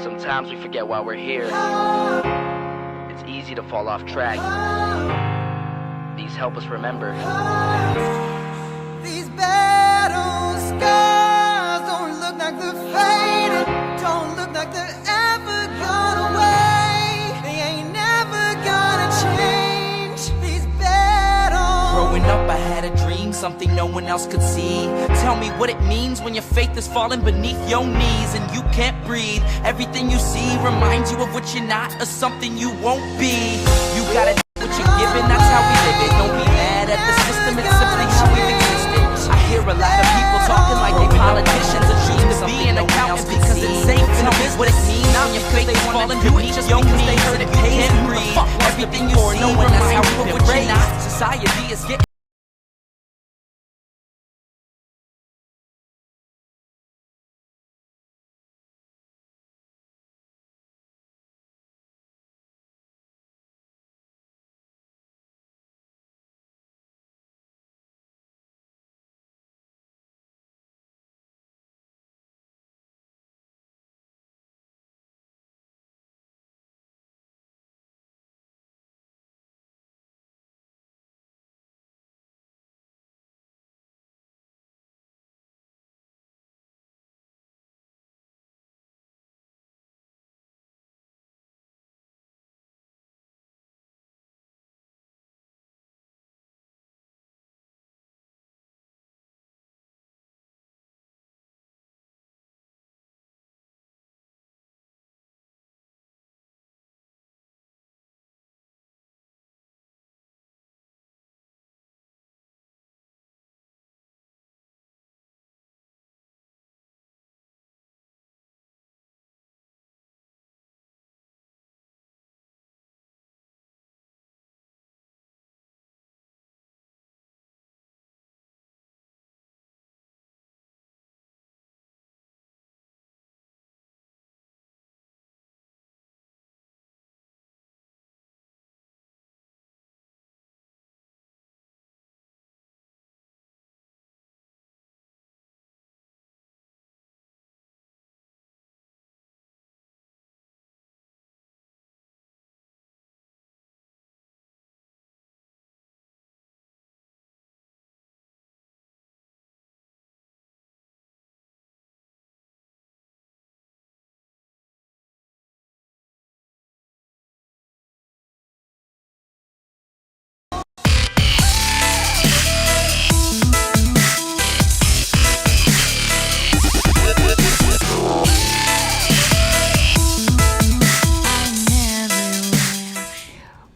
Sometimes we forget why we're here. It's easy to fall off track. These help us remember. These battle scars don't look like they're faded, don't look like they're ever gone away. They ain't never gonna change. These battles. Growing up, I had a dream, something no one else could see. Tell me what it means when your faith is falling beneath your knees and you can't breathe. Everything you see reminds you of what you're not or something you won't be. You gotta do what you're given, that's how we live it. Don't be mad at the system, it's simply how we've existed. I hear a lot of people talking like they politicians and choose to be an accountant because it's safe. Tell me what it means when your faith is falling beneath your knees and you can't breathe. Everything you see reminds you of what you're not. Society is getting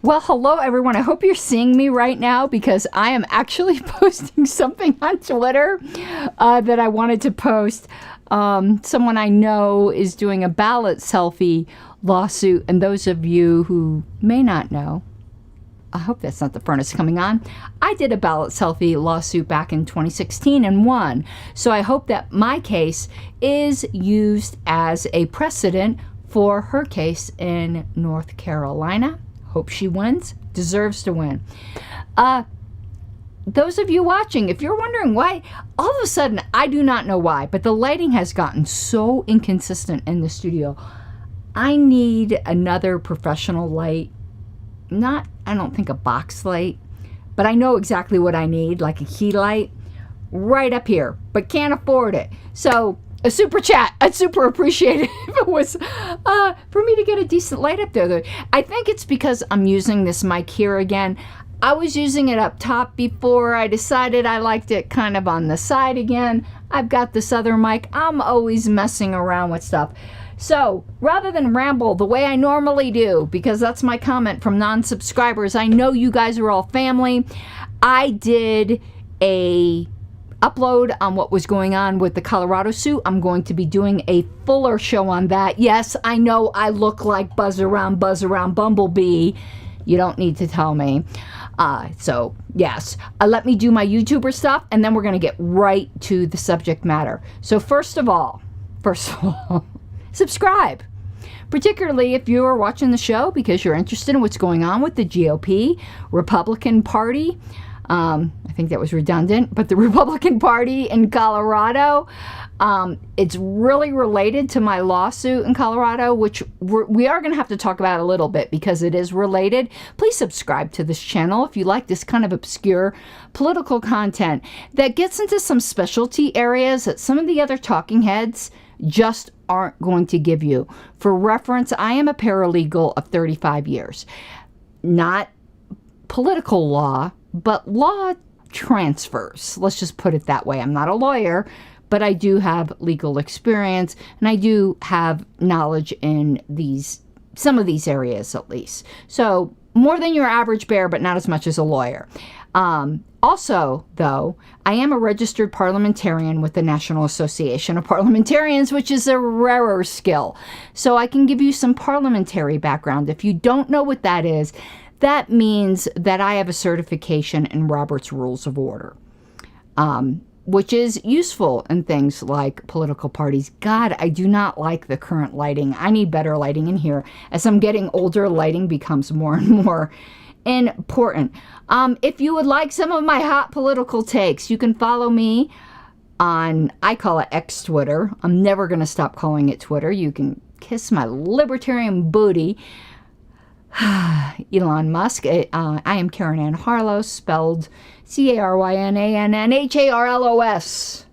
Well, hello, everyone. I hope you're seeing me right now because I am actually posting something on Twitter that I wanted to post. Someone I know is doing a ballot selfie lawsuit, and those of you who may not know, I hope that's not the furnace coming on. I did a ballot selfie lawsuit back in 2016 and won. So I hope that my case is used as a precedent for her case in North Carolina. Hope she wins. Deserves to win. Those of you watching, if you're wondering why, all of a sudden, I do not know why, but the lighting has gotten so inconsistent in the studio. I need another professional light. I don't think a box light, but I know exactly what I need, like a key light right up here, but can't afford it. So a super chat, I'd super appreciate it if it was for me to get a decent light up there. I think it's because I'm using this mic here again. I was using it up top before. I decided I liked it kind of on the side again. I've got this other mic. I'm always messing around with stuff. So rather than ramble the way I normally do, because that's my comment from non-subscribers, I know you guys are all family. I did a upload on what was going on with the Colorado suit. I'm going to be doing a fuller show on that. Yes, I know I look like Buzz Around Bumblebee. You don't need to tell me. So yes, let me do my YouTuber stuff, and then we're going to get right to the subject matter. So first of all, subscribe. Particularly if you're watching the show because you're interested in what's going on with the GOP, Republican Party. I think that was redundant, but the Republican Party in Colorado. It's really related to my lawsuit in Colorado, which we are going to have to talk about a little bit because it is related. Please subscribe to this channel if you like this kind of obscure political content that gets into some specialty areas that some of the other talking heads just aren't going to give you. For reference, I am a paralegal of 35 years. Not political law, but law transfers. Let's just put it that way. I'm not a lawyer, but I do have legal experience, and I do have knowledge in some of these areas at least. So more than your average bear, but not as much as a lawyer. Also, though, I am a registered parliamentarian with the National Association of Parliamentarians, which is a rarer skill. So I can give you some parliamentary background. If you don't know what that is, that means that I have a certification in Robert's Rules of Order, which is useful in things like political parties. God, I do not like the current lighting. I need better lighting in here. As I'm getting older, lighting becomes more and more important. If you would like some of my hot political takes, you can follow me on, I call it X Twitter. I'm never going to stop calling it Twitter. You can kiss my libertarian booty. Elon Musk. I am Karen Ann Harlow, spelled CARYNANNHARLOS.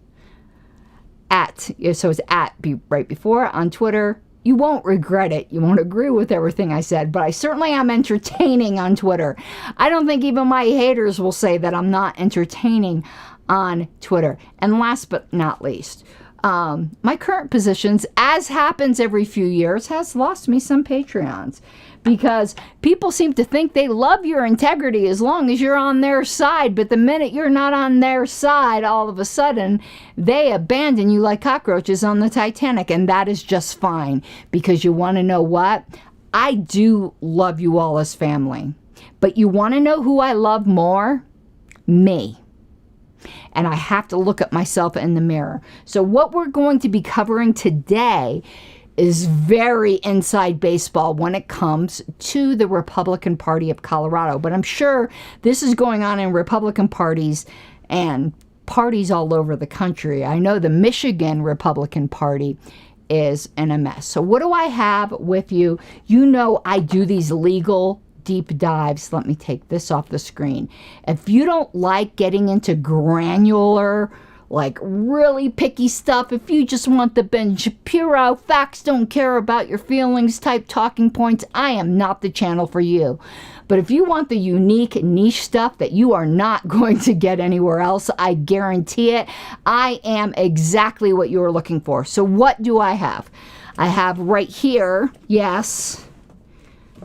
So it's at right before on Twitter. You won't regret it. You won't agree with everything I said, but I certainly am entertaining on Twitter. I don't think even my haters will say that I'm not entertaining on Twitter. And last but not least, my current positions, as happens every few years, has lost me some Patreons. Because people seem to think they love your integrity as long as you're on their side. But the minute you're not on their side, all of a sudden, they abandon you like cockroaches on the Titanic. And that is just fine. Because you want to know what? I do love you all as family. But you want to know who I love more? Me. And I have to look at myself in the mirror. So what we're going to be covering today is very inside baseball when it comes to the Republican Party of Colorado. But I'm sure this is going on in Republican parties and parties all over the country. I know the Michigan Republican Party is in a mess. So what do I have with you? You know I do these legal deep dives. Let me take this off the screen. If you don't like getting into granular, like really picky stuff, if you just want the Ben Shapiro, facts don't care about your feelings type talking points, I am not the channel for you. But if you want the unique niche stuff that you are not going to get anywhere else, I guarantee it, I am exactly what you are looking for. So what do I have? I have right here, yes,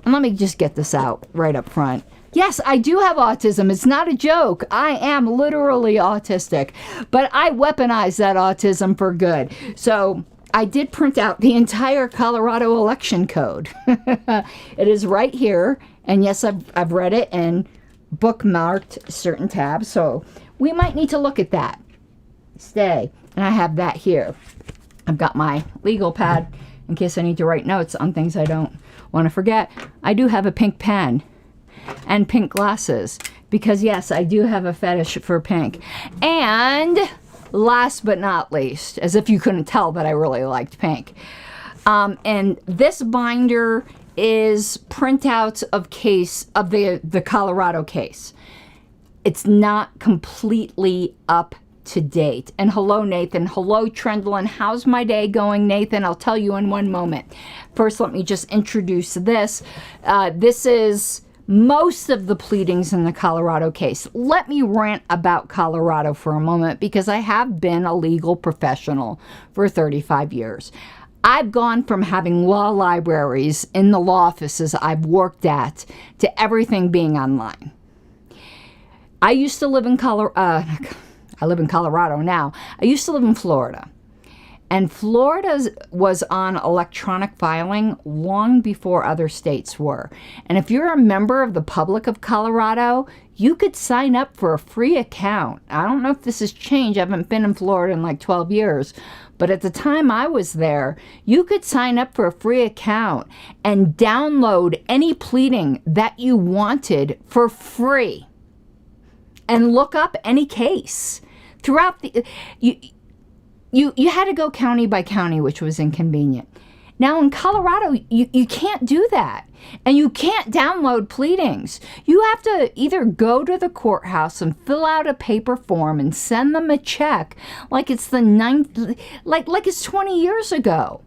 and let me just get this out right up front. Yes, I do have autism. It's not a joke. I am literally autistic, but I weaponize that autism for good. So I did print out the entire Colorado election code. It is right here. And yes, I've read it and bookmarked certain tabs. So we might need to look at that. Stay. And I have that here. I've got my legal pad in case I need to write notes on things I don't want to forget. I do have a pink pen and pink glasses because yes, I do have a fetish for pink. And last but not least, as if you couldn't tell that I really liked pink, and this binder is printouts of the Colorado case. It's not completely up to date. And hello, Nathan. Hello, Trendlin. How's my day going, Nathan? I'll tell you in one moment. First, let me just introduce this. This is most of the pleadings in the Colorado case. Let me rant about Colorado for a moment because I have been a legal professional for 35 years. I've gone from having law libraries in the law offices I've worked at to everything being online. I used to live in Colorado. I live in Colorado now. I used to live in Florida. And Florida was on electronic filing long before other states were. And if you're a member of the public of Colorado, you could sign up for a free account. I don't know if this has changed. I haven't been in Florida in like 12 years. But at the time I was there, you could sign up for a free account and download any pleading that you wanted for free and look up any case. Throughout you had to go county by county, which was inconvenient. Now in Colorado, you can't do that. And you can't download pleadings. You have to either go to the courthouse and fill out a paper form and send them a check like it's the like it's 20 years ago.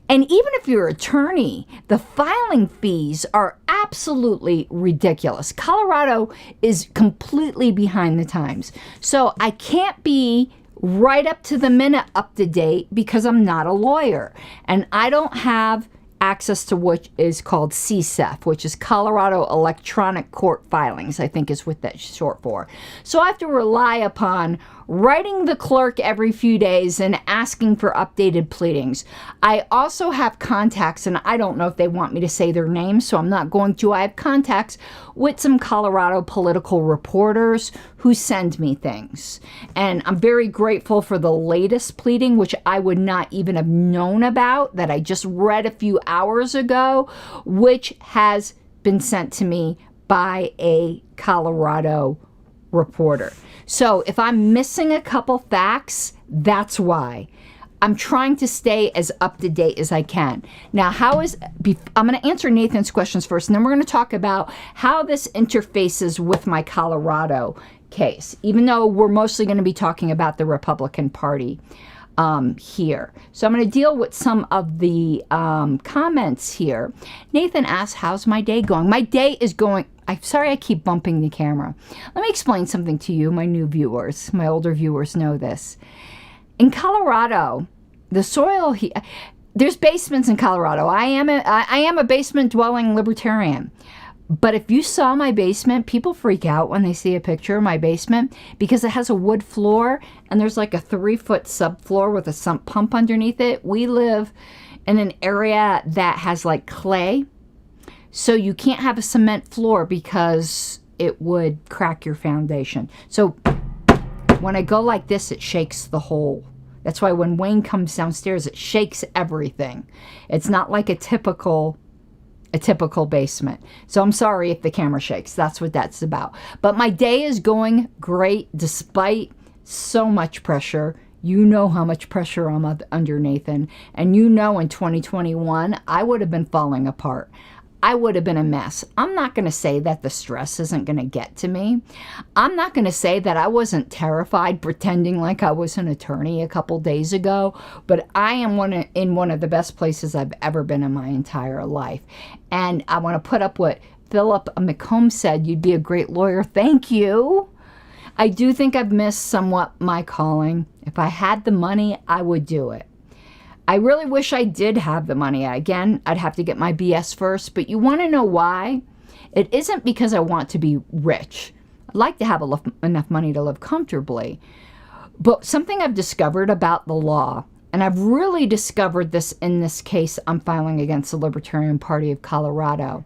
And even if you're an attorney, the filing fees are absolutely ridiculous. Colorado is completely behind the times. So I can't be right up to the minute up to date because I'm not a lawyer. And I don't have access to what is called CSEF, which is Colorado Electronic Court Filings, I think is what that's short for. So I have to rely upon writing the clerk every few days and asking for updated pleadings. I also have contacts, and I don't know if they want me to say their names, so I'm not going to. I have contacts with some Colorado political reporters who send me things. And I'm very grateful for the latest pleading, which I would not even have known about, that I just read a few hours ago, which has been sent to me by a Colorado reporter. So if I'm missing a couple facts, that's why. I'm trying to stay as up to date as I can. Now, I'm going to answer Nathan's questions first, and then we're going to talk about how this interfaces with my Colorado case, even though we're mostly going to be talking about the Republican Party here. So I'm going to deal with some of the comments here. Nathan asks, how's my day going? My day is going... I'm sorry I keep bumping the camera. Let me explain something to you, my new viewers. My older viewers know this. In Colorado, the soil here... There's basements in Colorado. I am a basement-dwelling libertarian. But if you saw my basement, people freak out when they see a picture of my basement because it has a wood floor and there's like a 3-foot subfloor with a sump pump underneath it. We live in an area that has like clay. So you can't have a cement floor because it would crack your foundation. So when I go like this, it shakes the whole. That's why when Wayne comes downstairs, it shakes everything. It's not like a typical basement. So I'm sorry if the camera shakes. That's what that's about. But my day is going great despite so much pressure. You know how much pressure I'm under, Nathan. And you know in 2021, I would have been falling apart. I would have been a mess. I'm not going to say that the stress isn't going to get to me. I'm not going to say that I wasn't terrified pretending like I was an attorney a couple days ago, but I am in one of the best places I've ever been in my entire life. And I want to put up what Philip McComb said, you'd be a great lawyer. Thank you. I do think I've missed somewhat my calling. If I had the money, I would do it. I really wish I did have the money. Again, I'd have to get my BS first, but you want to know why? It isn't because I want to be rich. I'd like to have enough money to live comfortably. But something I've discovered about the law, and I've really discovered this in this case I'm filing against the Libertarian Party of Colorado,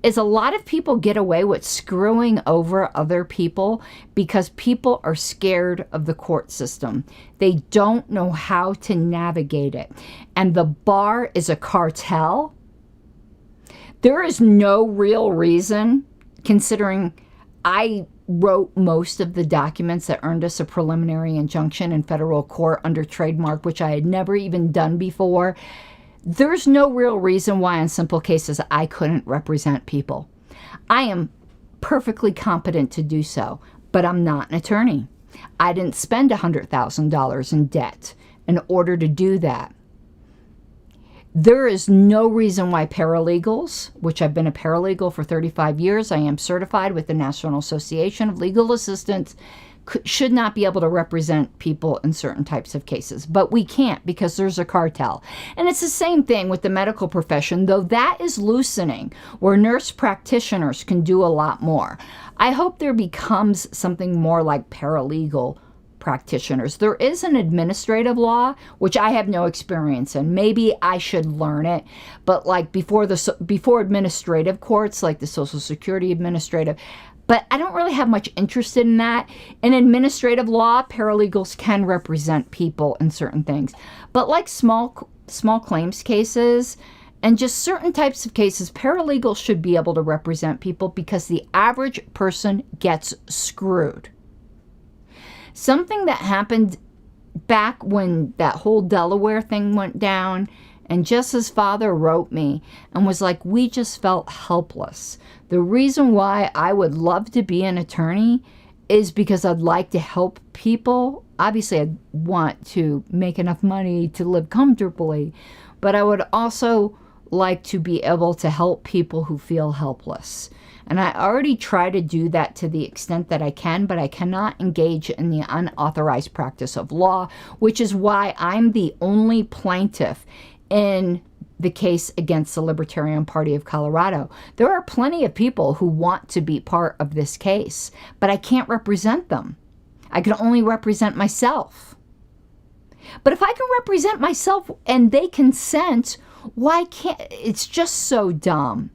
is a lot of people get away with screwing over other people because people are scared of the court system. They don't know how to navigate it. And the bar is a cartel. There is no real reason, considering I wrote most of the documents that earned us a preliminary injunction in federal court under trademark, which I had never even done before. There's no real reason why in simple cases I couldn't represent people. I am perfectly competent to do so, but I'm not an attorney. I didn't spend $100,000 in debt in order to do that. There is no reason why paralegals, which I've been a paralegal for 35 years, I am certified with the National Association of Legal Assistants, should not be able to represent people in certain types of cases. But we can't because there's a cartel. And it's the same thing with the medical profession, though that is loosening, where nurse practitioners can do a lot more. I hope there becomes something more like paralegal practitioners. There is an administrative law, which I have no experience in. Maybe I should learn it. But like before administrative courts, like the Social Security Administrative, but I don't really have much interest in that. In administrative law, paralegals can represent people in certain things. But like small claims cases and just certain types of cases, paralegals should be able to represent people because the average person gets screwed. Something that happened back when that whole Delaware thing went down, and just his father wrote me and was like, we just felt helpless. The reason why I would love to be an attorney is because I'd like to help people. Obviously, I'd want to make enough money to live comfortably, but I would also like to be able to help people who feel helpless. And I already try to do that to the extent that I can, but I cannot engage in the unauthorized practice of law, which is why I'm the only plaintiff in the case against the Libertarian Party of Colorado. There are plenty of people who want to be part of this case, but I can't represent them. I can only represent myself. But if I can represent myself and they consent, why can't? It's just so dumb.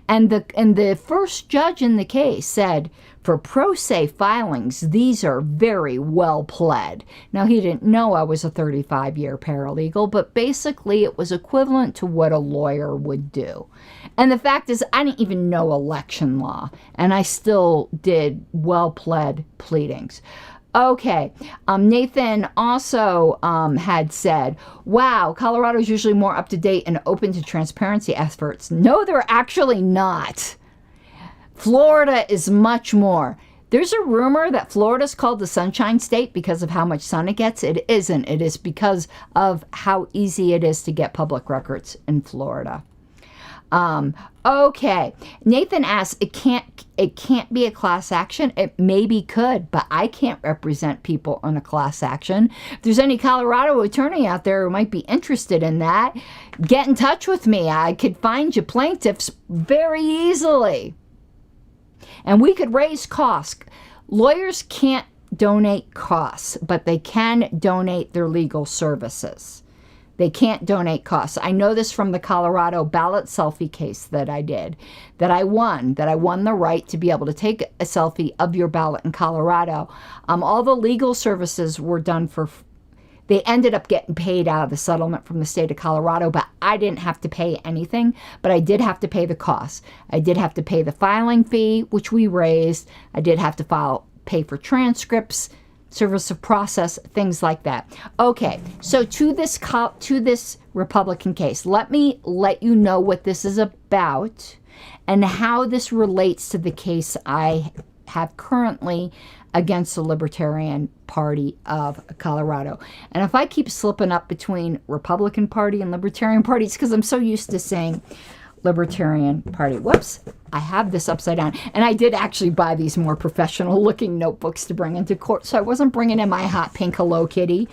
And the first judge in the case said, for pro se filings, these are very well pled. Now, he didn't know I was a 35-year paralegal, but basically it was equivalent to what a lawyer would do. And the fact is, I didn't even know election law, and I still did well pled pleadings. Okay, Nathan also had said, wow, Colorado's usually more up-to-date and open to transparency efforts. No, they're actually not. Florida is much more. There's a rumor that Florida's called the Sunshine State because of how much sun it gets. It isn't. It is because of how easy it is to get public records in Florida. Okay, Nathan asks, it can't be a class action. It maybe could, but I can't represent people on a class action. If there's any Colorado attorney out there who might be interested in that, get in touch with me. I could find you plaintiffs very easily. And we could raise costs. Lawyers can't donate costs, but they can donate their legal services. They can't donate costs. I know this from the Colorado ballot selfie case that I did, that I won the right to be able to take a selfie of your ballot in Colorado. All the legal services were done for, they ended up getting paid out of the settlement from the state of Colorado, but I didn't have to pay anything, but I did have to pay the costs. I did have to pay the filing fee, which we raised. I did have to pay for transcripts, service of process, things like that. Okay, so to this Republican case, let me let you know what this is about and how this relates to the case I have currently against the Libertarian Party of Colorado. And if I keep slipping up between Republican Party and Libertarian Party, it's because I'm so used to saying Libertarian Party. Whoops, I have this upside down. And I did actually buy these more professional looking notebooks to bring into court. So I wasn't bringing in my hot pink Hello Kitty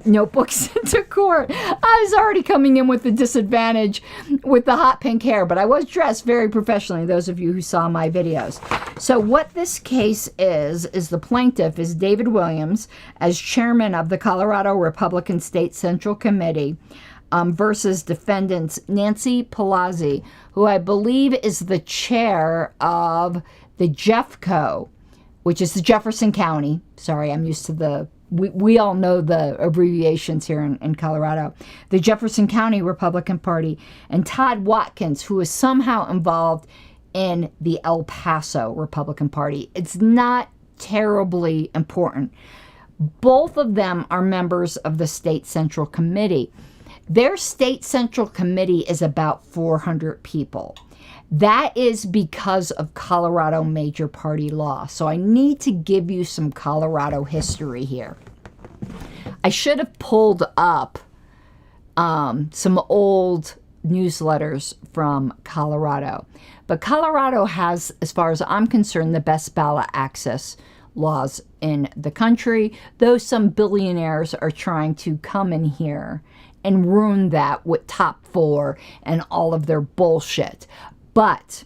notebooks into court. I was already coming in with the disadvantage with the hot pink hair, but I was dressed very professionally, those of you who saw my videos. So what this case is the plaintiff is David Williams as chairman of the Colorado Republican State Central Committee, versus defendants Nancy Pelosi, who I believe is the chair of the JEFCO, which is the Jefferson County. Sorry, I'm used to we all know the abbreviations here in Colorado. The Jefferson County Republican Party, and Todd Watkins, who is somehow involved in the El Paso Republican Party. It's not terribly important. Both of them are members of the State Central Committee. Their state central committee is about 400 people. That is because of Colorado major party law. So I need to give you some Colorado history here. I should have pulled up some old newsletters from Colorado. But Colorado has, as far as I'm concerned, the best ballot access laws in the country, though some billionaires are trying to come in here and ruin that with Top 4 and all of their bullshit. But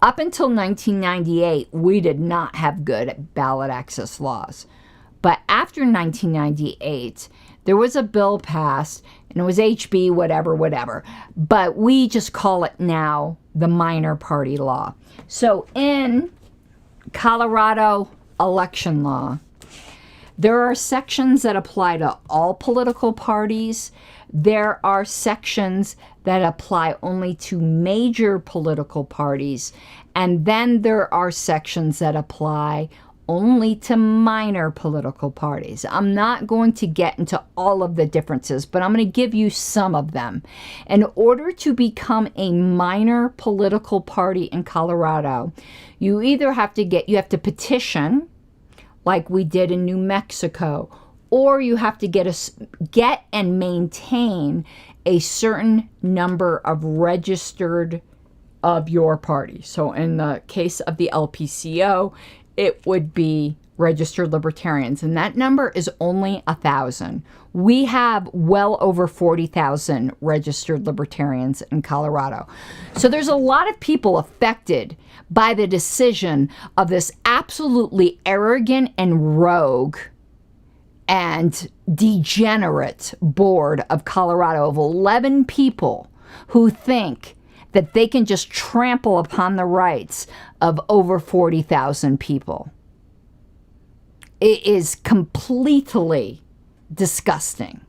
up until 1998, we did not have good ballot access laws. But after 1998, there was a bill passed, and it was HB whatever. But we just call it now the minor party law. So in Colorado election law, there are sections that apply to all political parties. There are sections that apply only to major political parties. And then there are sections that apply only to minor political parties. I'm not going to get into all of the differences, but I'm going to give you some of them. In order to become a minor political party in Colorado, you either have to petition, like we did in New Mexico, or you have to get and maintain a certain number of registered of your party. So in the case of the LPCO, it would be registered libertarians, and that number is only 1,000. We have well over 40,000 registered libertarians in Colorado. So there's a lot of people affected by the decision of this absolutely arrogant and rogue and degenerate board of Colorado of 11 people who think that they can just trample upon the rights of over 40,000 people. It is completely disgusting.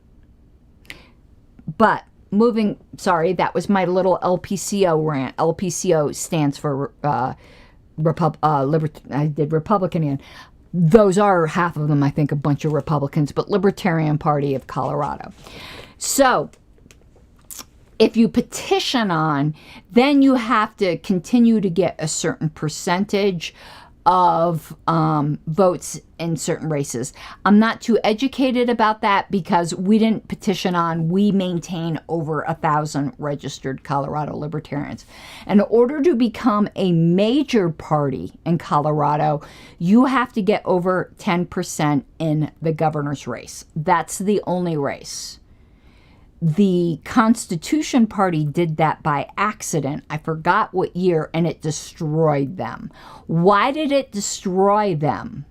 But that was my little LPCO rant. LPCO stands for I did Republican again. Those are half of them, I think, a bunch of Republicans, but Libertarian Party of Colorado. So if you petition on, then you have to continue to get a certain percentage of votes in certain races. I'm not too educated about that because we didn't petition on. We maintain over 1,000 registered Colorado libertarians. In order to become a major party in Colorado, you have to get over 10% in the governor's race. That's the only race. The Constitution Party did that by accident. I forgot what year, and it destroyed them. Why did it destroy them?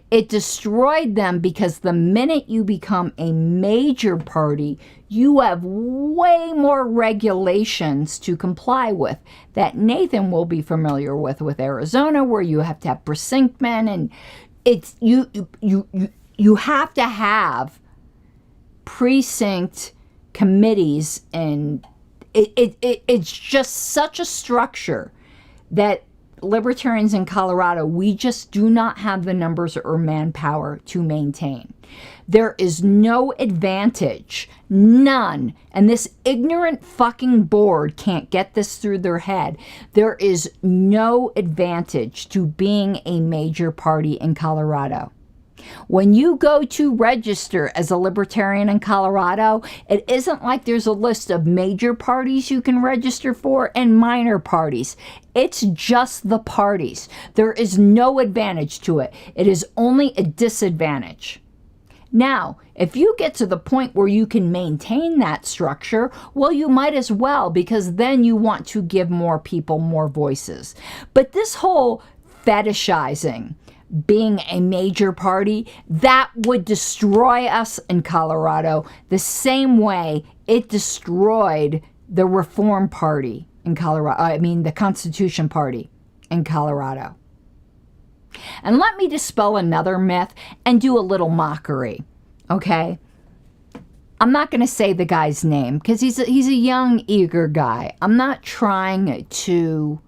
It destroyed them because the minute you become a major party, you have way more regulations to comply with that Nathan will be familiar with Arizona, where you have to have precinctmen, and it's you have to have precinct committees, and it's just such a structure that libertarians in Colorado, we just do not have the numbers or manpower to maintain. There is no advantage, none, and this ignorant fucking board can't get this through their head. There is no advantage to being a major party in Colorado. When you go to register as a libertarian in Colorado, it isn't like there's a list of major parties you can register for and minor parties. It's just the parties. There is no advantage to it. It is only a disadvantage. Now, if you get to the point where you can maintain that structure, well, you might as well, because then you want to give more people more voices. But this whole fetishizing being a major party, that would destroy us in Colorado the same way it destroyed the Reform Party in Colorado, the Constitution Party in Colorado. And let me dispel another myth and do a little mockery, okay? I'm not going to say the guy's name because he's a young, eager guy. I'm not trying to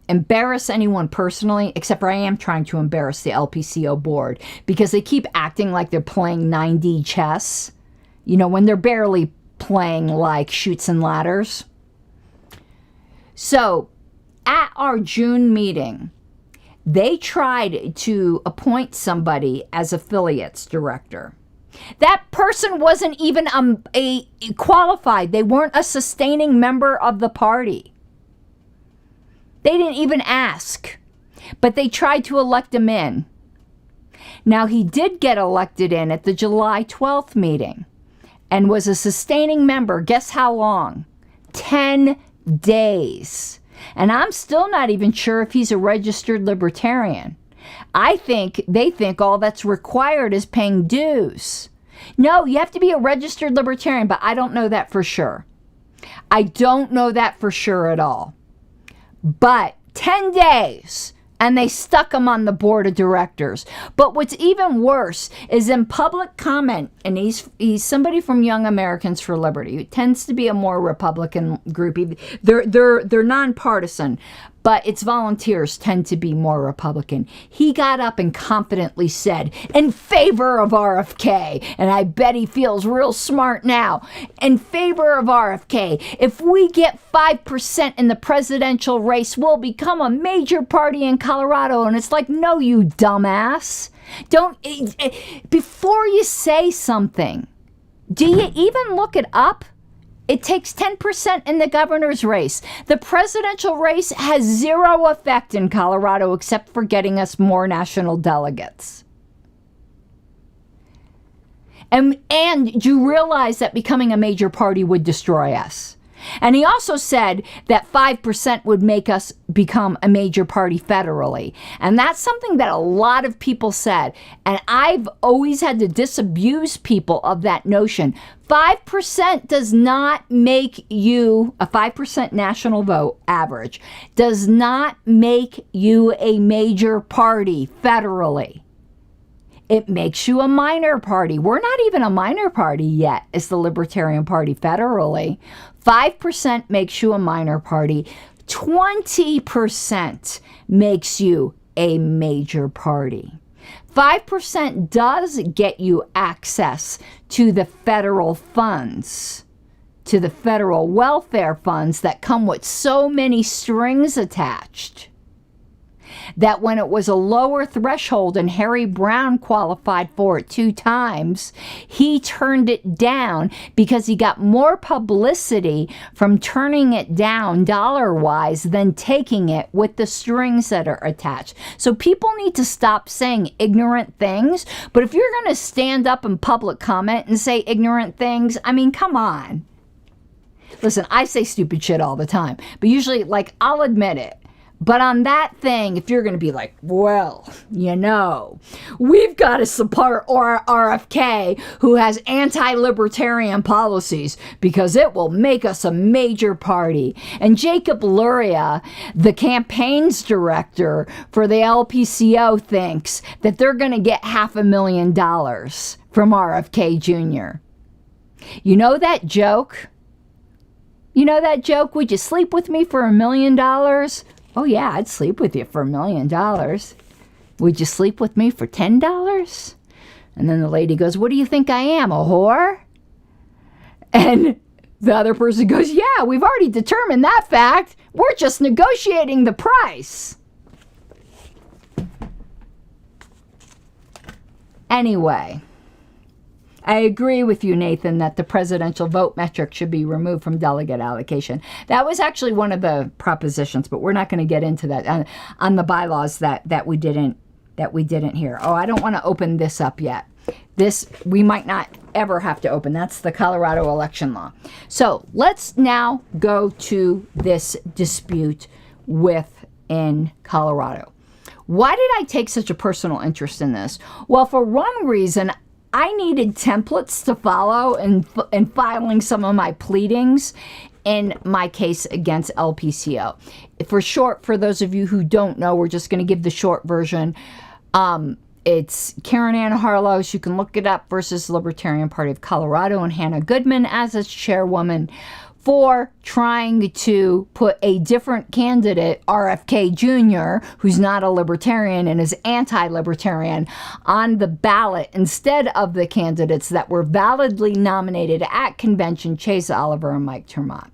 embarrass anyone personally, except for I am trying to embarrass the LPCO board because they keep acting like they're playing 9D chess, when they're barely playing like Chutes and Ladders. So at our June meeting, they tried to appoint somebody as affiliates director. That person wasn't even a qualified. They weren't a sustaining member of the party. They didn't even ask, but they tried to elect him in. Now, he did get elected in at the July 12th meeting and was a sustaining member. Guess how long? 10 days. And I'm still not even sure if he's a registered libertarian. I think they think all that's required is paying dues. No, you have to be a registered libertarian, but I don't know that for sure. I don't know that for sure at all. But 10 days, and they stuck him on the board of directors. But what's even worse is in public comment, and he's somebody from Young Americans for Liberty. It tends to be a more Republican group. They're nonpartisan. but its volunteers tend to be more Republican. He got up and confidently said, in favor of RFK, and I bet he feels real smart now, in favor of RFK. If we get 5% in the presidential race, we'll become a major party in Colorado. And it's like, no, you dumbass. Before you say something, do you even look it up? It takes 10% in the governor's race. The presidential race has zero effect in Colorado except for getting us more national delegates. And you realize that becoming a major party would destroy us. And he also said that 5% would make us become a major party federally. And that's something that a lot of people said. And I've always had to disabuse people of that notion. 5% does not make you, a 5% national vote average, does not make you a major party federally. It makes you a minor party. We're not even a minor party yet as the Libertarian Party federally. 5% makes you a minor party. 20% makes you a major party. 5% does get you access to the federal funds, to the federal welfare funds that come with so many strings attached, that when it was a lower threshold and Harry Brown qualified for it 2 times, he turned it down because he got more publicity from turning it down dollar-wise than taking it with the strings that are attached. So people need to stop saying ignorant things, but if you're going to stand up in public comment and say ignorant things, I mean, come on. Listen, I say stupid shit all the time, but usually, like, I'll admit it. But on that thing, if you're going to be like, well, you know, we've got to support RFK, who has anti-libertarian policies, because it will make us a major party. And Jacob Luria, the campaigns director for the LPCO, thinks that they're going to get $500,000 from RFK Jr. You know that joke? You know that joke? Would you sleep with me for $1 million? Oh, yeah, I'd sleep with you for $1 million. Would you sleep with me for $10? And then the lady goes, what do you think I am, a whore? And the other person goes, yeah, we've already determined that fact. We're just negotiating the price. Anyway, I agree with you, Nathan, that the presidential vote metric should be removed from delegate allocation. That was actually one of the propositions, but we're not going to get into that on the bylaws that we didn't hear. Oh, I don't want to open this up yet. This we might not ever have to open. That's the Colorado election law. So let's now go to this dispute within Colorado. Why did I take such a personal interest in this? Well, for one reason, I needed templates to follow in filing some of my pleadings in my case against LPCO. For short, for those of you who don't know, we're just going to give the short version. It's Karen Ann Harlos, you can look it up, versus Libertarian Party of Colorado, and Hannah Goodman as its chairwoman, for trying to put a different candidate, RFK Jr., who's not a libertarian and is anti-libertarian, on the ballot instead of the candidates that were validly nominated at convention, Chase Oliver and Mike Termott.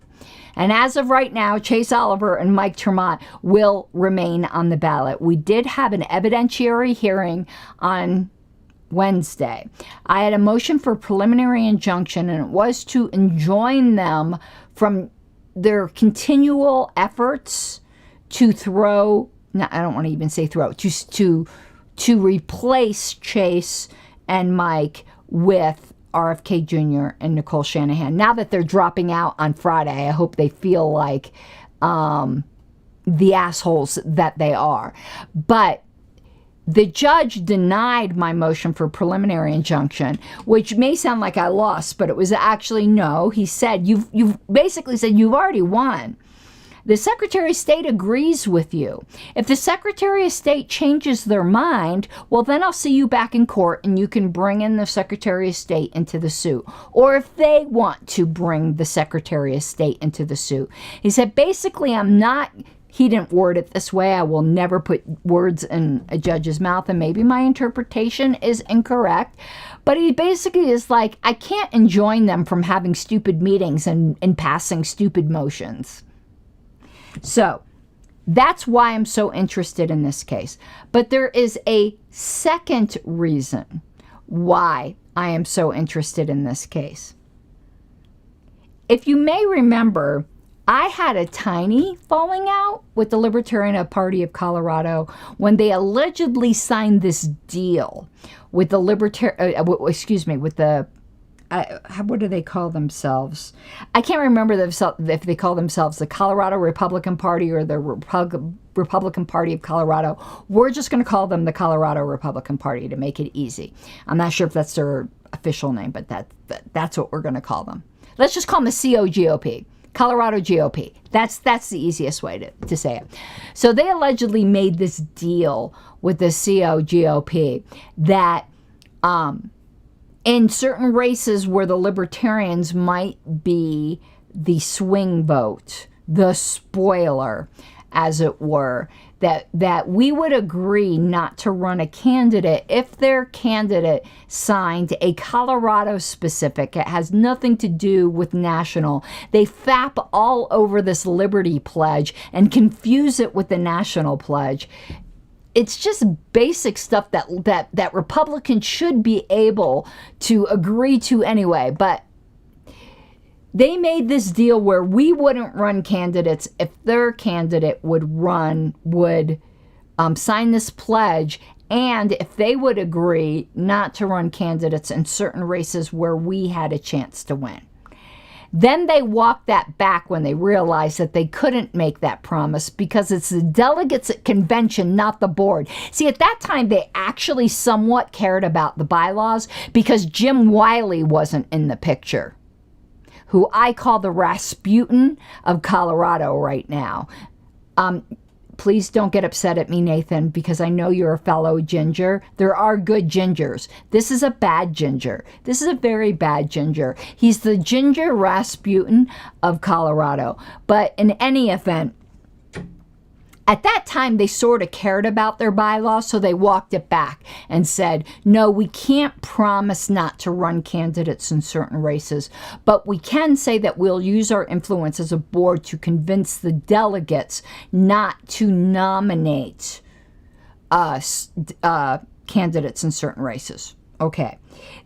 And as of right now, Chase Oliver and Mike Termott will remain on the ballot. We did have an evidentiary hearing on Wednesday. I had a motion for preliminary injunction, and it was to enjoin them from their continual efforts to throw, no, I don't want to even say throw, to replace Chase and Mike with RFK Jr. and Nicole Shanahan. Now that they're dropping out on Friday, I hope they feel like the assholes that they are. But the judge denied my motion for preliminary injunction, which may sound like I lost, but it was actually no. He said, you've basically said you've already won. The Secretary of State agrees with you. If the Secretary of State changes their mind, well, then I'll see you back in court and you can bring in the Secretary of State into the suit. Or if they want to bring the Secretary of State into the suit. He said, basically, I'm not He didn't word it this way. I will never put words in a judge's mouth, and maybe my interpretation is incorrect. But he basically is like, I can't enjoin them from having stupid meetings and passing stupid motions. So that's why I'm so interested in this case. But there is a second reason why I am so interested in this case. If you may remember, I had a tiny falling out with the Libertarian Party of Colorado when they allegedly signed this deal with the with the, what do they call themselves? I can't remember if they call themselves the Colorado Republican Party or the Republican Party of Colorado. We're just going to call them the Colorado Republican Party to make it easy. I'm not sure if that's their official name, but that's what we're going to call them. Let's just call them the COGOP. Colorado GOP. That's the easiest way to say it. So they allegedly made this deal with the COGOP that in certain races where the Libertarians might be the swing vote, the spoiler, as it were, that we would agree not to run a candidate if their candidate signed a Colorado specific. It has nothing to do with national. They fap all over this Liberty Pledge and confuse it with the National Pledge. It's just basic stuff that Republicans should be able to agree to anyway. But they made this deal where we wouldn't run candidates if their candidate would sign this pledge, and if they would agree not to run candidates in certain races where we had a chance to win. Then they walked that back when they realized that they couldn't make that promise because it's the delegates at convention, not the board. See, at that time, they actually somewhat cared about the bylaws because Jim Wiley wasn't in the picture, who I call the Rasputin of Colorado right now. Please don't get upset at me, Nathan, because I know you're a fellow ginger. There are good gingers. This is a bad ginger. This is a very bad ginger. He's the ginger Rasputin of Colorado. But in any event, at that time, they sort of cared about their bylaws, so they walked it back and said, no, we can't promise not to run candidates in certain races, but we can say that we'll use our influence as a board to convince the delegates not to nominate candidates in certain races. Okay.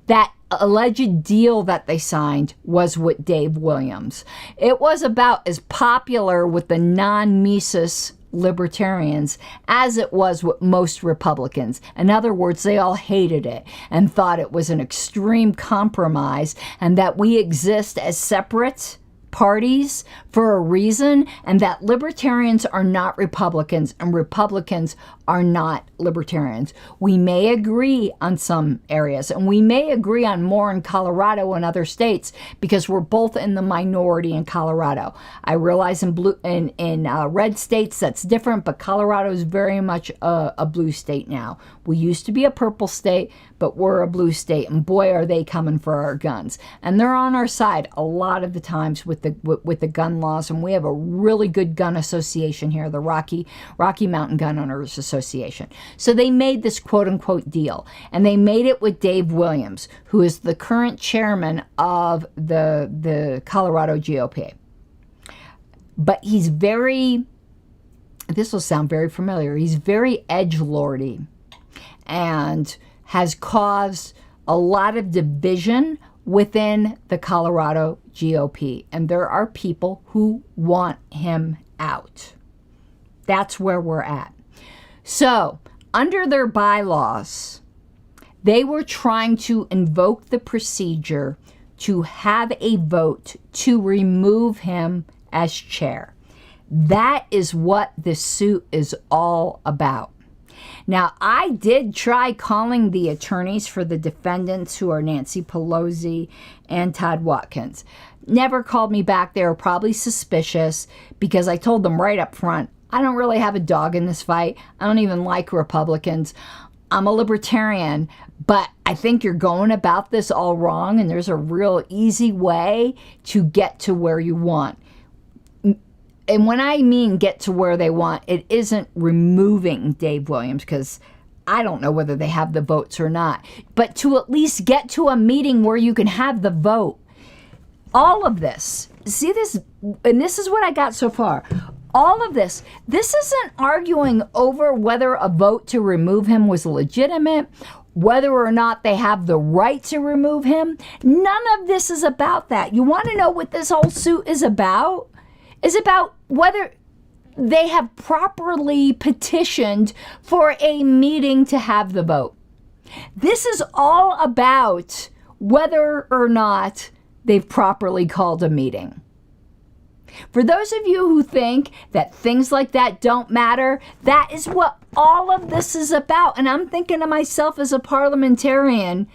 That alleged deal that they signed was with Dave Williams. It was about as popular with the non-Mises Libertarians as it was with most Republicans. In other words, they all hated it and thought it was an extreme compromise and that we exist as separate parties for a reason, and that Libertarians are not Republicans and Republicans are not Libertarians. We may agree on some areas, and we may agree on more in Colorado and other states because we're both in the minority in Colorado. I realize in red states that's different, but Colorado is very much a blue state now. We used to be a purple state, but we're a blue state, and boy, are they coming for our guns. And they're on our side a lot of the times with the gun laws, and we have a really good gun association here, the Rocky Mountain Gun Owners Association. So they made this quote-unquote deal, and they made it with Dave Williams, who is the current chairman of the Colorado GOP. But he's very, this will sound very familiar, he's very edgelordy and has caused a lot of division within the Colorado GOP. And there are people who want him out. That's where we're at. So, under their bylaws, they were trying to invoke the procedure to have a vote to remove him as chair. That is what this suit is all about. Now, I did try calling the attorneys for the defendants, who are Nancy Pelosi and Todd Watkins. Never called me back. They were probably suspicious because I told them right up front, I don't really have a dog in this fight. I don't even like Republicans. I'm a libertarian, but I think you're going about this all wrong, and there's a real easy way to get to where you want. and when I mean get to where they want, it isn't removing Dave Williams, because I don't know whether they have the votes or not, but to at least get to a meeting where you can have the vote. All of this, see this, and this is what I got so far. All of this isn't arguing over whether a vote to remove him was legitimate, whether or not they have the right to remove him. None of this is about that. You want to know what this whole suit is about? It's about whether they have properly petitioned for a meeting to have the vote. This is all about whether or not they've properly called a meeting. For those of you who think that things like that don't matter, that is what all of this is about. And I'm thinking to myself as a parliamentarian,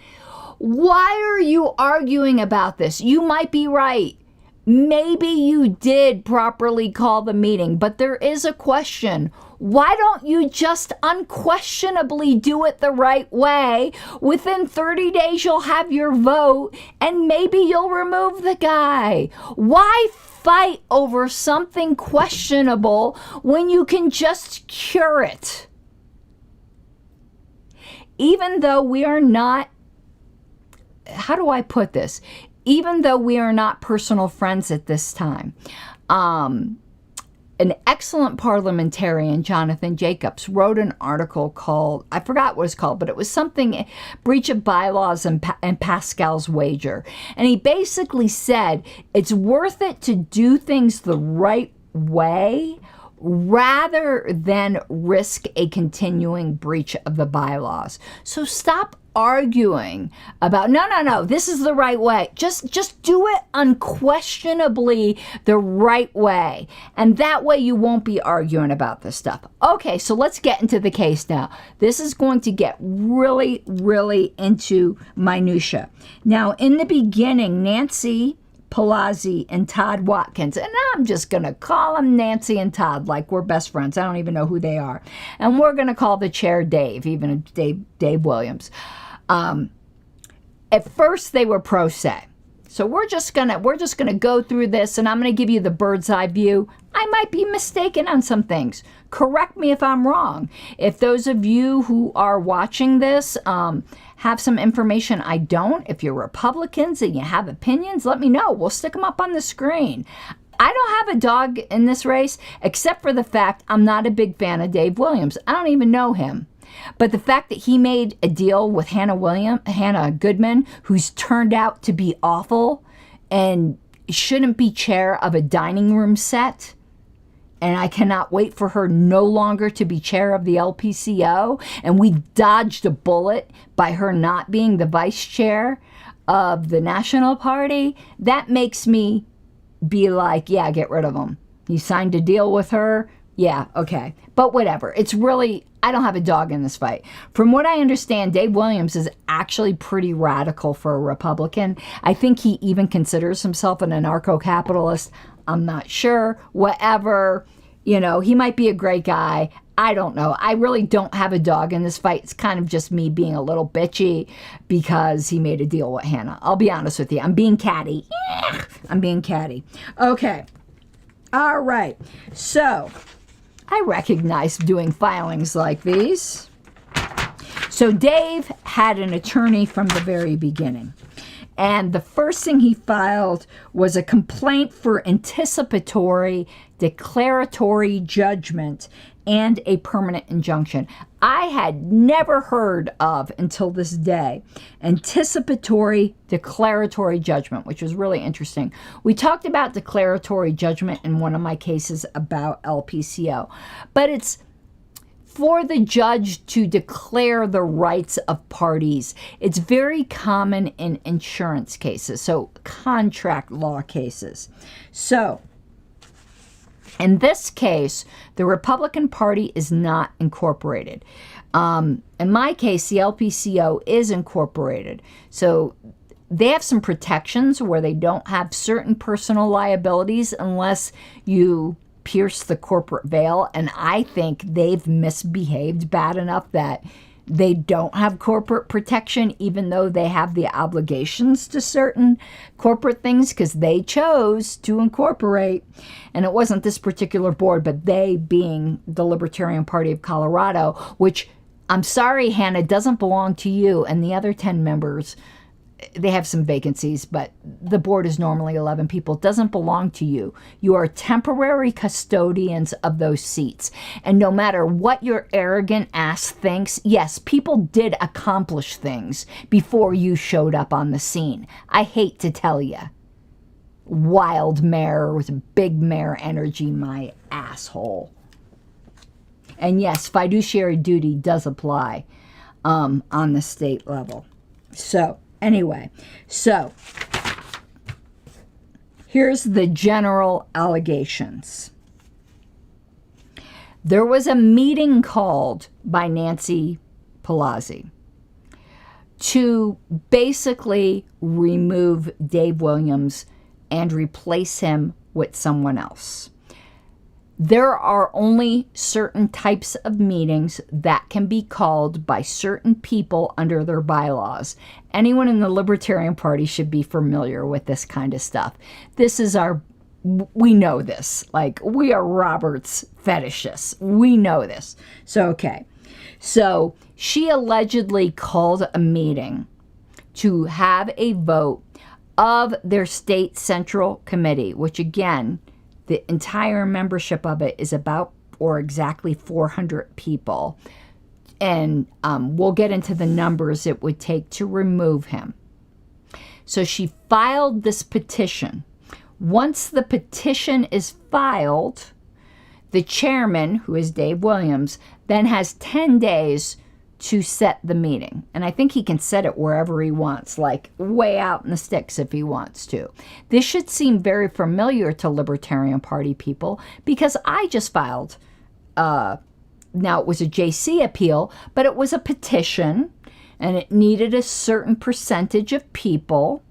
why are you arguing about this? You might be right. Maybe you did properly call the meeting, but there is a question. Why don't you just unquestionably do it the right way? Within 30 days, you'll have your vote, and maybe you'll remove the guy. Why fight over something questionable when you can just cure it? Even though we are not, how do I put this? Even though we are not personal friends at this time, an excellent parliamentarian, Jonathan Jacobs, wrote an article called, I forgot what it's called, but it was something, Breach of Bylaws and Pascal's Wager. And he basically said it's worth it to do things the right way rather than risk a continuing breach of the bylaws. So stop arguing about, no, this is the right way. Just do it unquestionably the right way. And that way you won't be arguing about this stuff. Okay, so let's get into the case now. This is going to get really, really into minutia. Now, in the beginning, Nancy Pelosi and Todd Watkins, and I'm just going to call them Nancy and Todd like we're best friends. I don't even know who they are. And we're going to call the chair Dave, even Dave Williams. At first they were pro se. So we're just gonna go through this, and I'm gonna give you the bird's eye view. I might be mistaken on some things. Correct me if I'm wrong. If those of you who are watching this have some information I don't, if you're Republicans and you have opinions, let me know. We'll stick them up on the screen. I don't have a dog in this race, except for the fact I'm not a big fan of Dave Williams. I don't even know him. But the fact that he made a deal with Hannah Goodman, who's turned out to be awful and shouldn't be chair of a dining room set, and I cannot wait for her no longer to be chair of the LPCO, and we dodged a bullet by her not being the vice chair of the National Party, that makes me be like, yeah, get rid of him. You signed a deal with her? Yeah, okay. But whatever. It's really, I don't have a dog in this fight. From what I understand, Dave Williams is actually pretty radical for a Republican. I think he even considers himself an anarcho-capitalist. I'm not sure. Whatever. You know, he might be a great guy. I don't know. I really don't have a dog in this fight. It's kind of just me being a little bitchy because he made a deal with Hannah. I'll be honest with you. I'm being catty. I'm being catty. Okay. All right. So I recognize doing filings like these. So Dave had an attorney from the very beginning. And the first thing he filed was a complaint for anticipatory declaratory judgment and a permanent injunction. I had never heard of, until this day, anticipatory declaratory judgment, which was really interesting. We talked about declaratory judgment in one of my cases about LPCO, but it's for the judge to declare the rights of parties. It's very common in insurance cases, so contract law cases. So in this case, the Republican Party is not incorporated. In my case, the LPCO is incorporated. So they have some protections where they don't have certain personal liabilities unless you pierce the corporate veil. And I think they've misbehaved bad enough that They don't have corporate protection, even though they have the obligations to certain corporate things because they chose to incorporate. And it wasn't this particular board, but they being the Libertarian Party of Colorado, which, I'm sorry, Hannah, doesn't belong to you. And the other 10 members, they have some vacancies, but the board is normally 11 people. It doesn't belong to you. You are temporary custodians of those seats. And no matter what your arrogant ass thinks, yes, people did accomplish things before you showed up on the scene. I hate to tell you. Wild mare with big mare energy, my asshole. And yes, fiduciary duty does apply on the state level. So, anyway, so here's the general allegations. There was a meeting called by Nancy Pelosi to basically remove Dave Williams and replace him with someone else. There are only certain types of meetings that can be called by certain people under their bylaws. Anyone in the Libertarian Party should be familiar with this kind of stuff. This is we know this. Like, we are Robert's fetishists. We know this. So, okay. So, she allegedly called a meeting to have a vote of their state central committee, which again, the entire membership of it is about or exactly 400 people. And we'll get into the numbers it would take to remove him. So she filed this petition. Once the petition is filed, the chairman, who is Dave Williams, then has 10 days to set the meeting. And I think he can set it wherever he wants, like way out in the sticks if he wants to. This should seem very familiar to Libertarian Party people because I just filed, now it was a JC appeal, but it was a petition and it needed a certain percentage of people.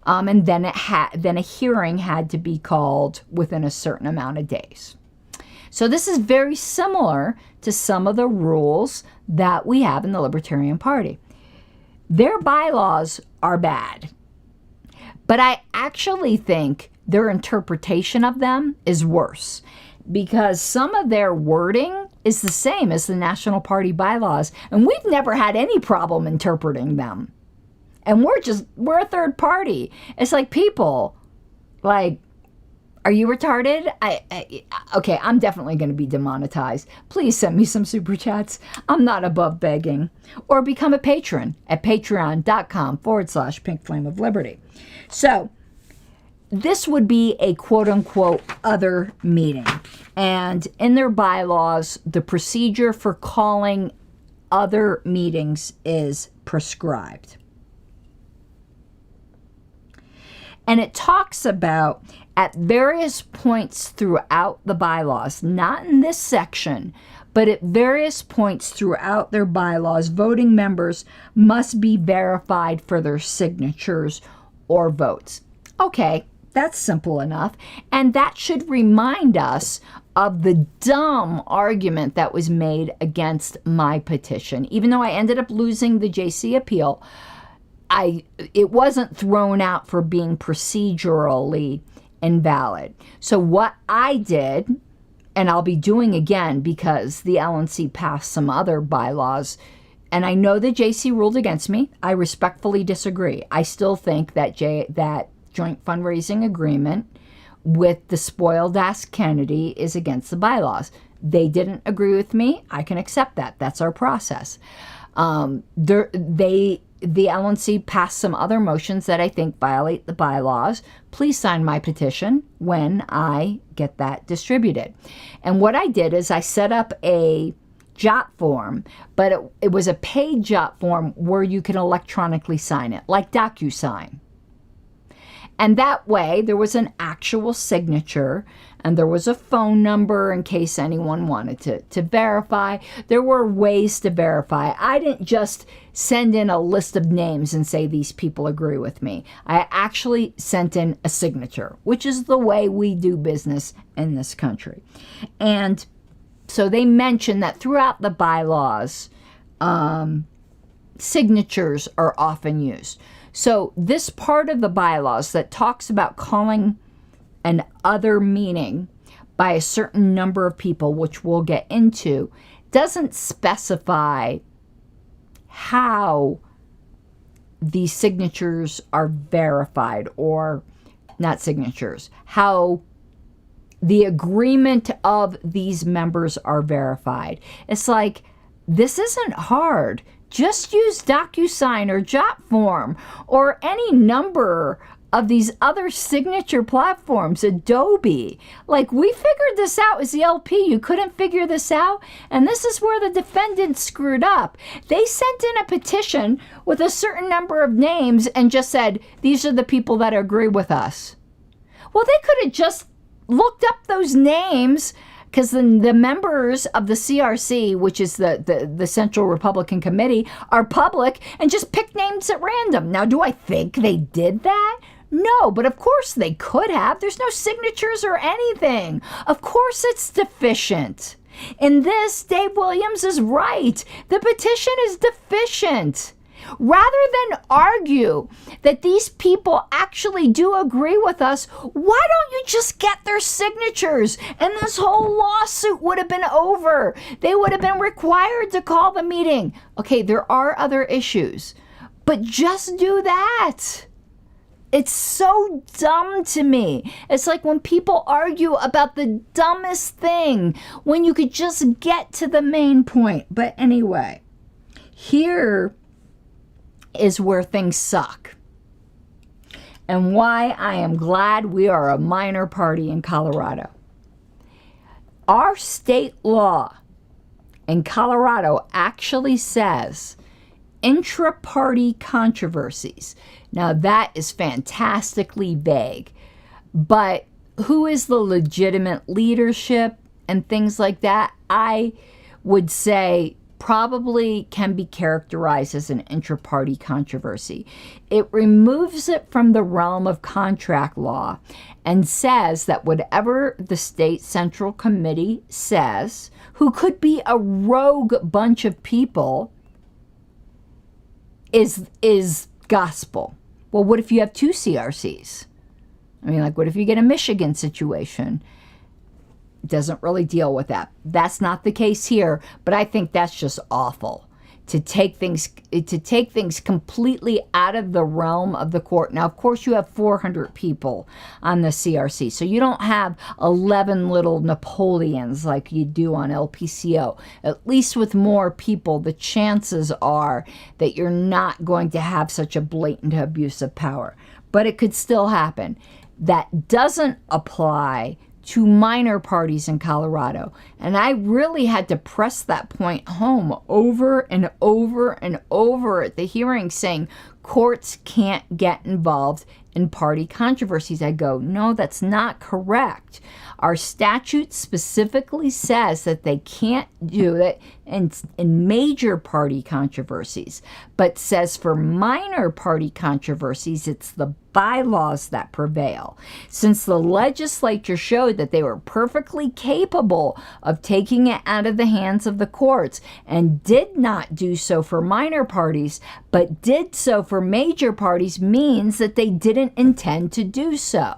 And then then a hearing had to be called within a certain amount of days. So this is very similar to some of the rules that we have in the Libertarian Party. Their bylaws are bad, but I actually think their interpretation of them is worse because some of their wording is the same as the National Party bylaws, and we've never had any problem interpreting them. And we're a third party. It's like, people, like, are you retarded? Okay, I'm definitely going to be demonetized. Please send me some super chats. I'm not above begging. Or become a patron at patreon.com/Pink Flame of Liberty. So this would be a quote-unquote other meeting. And in their bylaws, the procedure for calling other meetings is prescribed. And it talks about at various points throughout the bylaws, not in this section, but at various points throughout their bylaws, voting members must be verified for their signatures or votes. Okay, that's simple enough. And that should remind us of the dumb argument that was made against my petition. Even though I ended up losing the JC appeal, it wasn't thrown out for being procedurally invalid. So what I did, and I'll be doing again because the LNC passed some other bylaws, and I know the JC ruled against me. I respectfully disagree. I still think that that joint fundraising agreement with the spoiled ass Kennedy is against the bylaws. They didn't agree with me. I can accept that. That's our process. The LNC passed some other motions that I think violate the bylaws. Please sign my petition when I get that distributed. And what I did is I set up a jot form, but it was a paid jot form where you can electronically sign it, like DocuSign. And that way, there was an actual signature, and there was a phone number in case anyone wanted to verify. There were ways to verify. I didn't just send in a list of names and say these people agree with me. I actually sent in a signature, which is the way we do business in this country. And so they mentioned that throughout the bylaws, signatures are often used. So this part of the bylaws that talks about calling an other meeting by a certain number of people, which we'll get into, doesn't specify how these signatures are verified, or not signatures, how the agreement of these members are verified. It's like, this isn't hard. Just use DocuSign or Jotform or any number of these other signature platforms, Adobe. Like, we figured this out as the LP. You couldn't figure this out? And this is where the defendants screwed up. They sent in a petition with a certain number of names and just said, these are the people that agree with us. Well, they could have just looked up those names, because the members of the CRC, which is the Central Republican Committee, are public, and just pick names at random. Now, do I think they did that? No, but of course they could have. There's no signatures or anything. Of course it's deficient. In this, Dave Williams is right. The petition is deficient. Rather than argue that these people actually do agree with us, why don't you just get their signatures? And this whole lawsuit would have been over. They would have been required to call the meeting. Okay, there are other issues, but just do that. It's so dumb to me. It's like when people argue about the dumbest thing when you could just get to the main point. But anyway, here is where things suck, and why I am glad we are a minor party in Colorado. Our state law in Colorado actually says intra-party controversies. Now that is fantastically vague, but who is the legitimate leadership and things like that, I would say probably can be characterized as an intra-party controversy. It removes it from the realm of contract law and says that whatever the state central committee says, who could be a rogue bunch of people, is gospel. Well, what if you have two CRCs? I mean, like, what if you get a Michigan situation? Doesn't really deal with that. That's not the case here, but I think that's just awful to take things completely out of the realm of the court. Now, of course, you have 400 people on the CRC, so you don't have 11 little Napoleons like you do on LPCO. At least with more people, the chances are that you're not going to have such a blatant abuse of power, but it could still happen. That doesn't apply to minor parties in Colorado. And I really had to press that point home over and over and over at the hearing, saying courts can't get involved in party controversies. I go, no, that's not correct. Our statute specifically says that they can't do it in major party controversies, but says for minor party controversies, it's the bylaws that prevail. Since the legislature showed that they were perfectly capable of taking it out of the hands of the courts and did not do so for minor parties, but did so for major parties, means that they didn't intend to do so.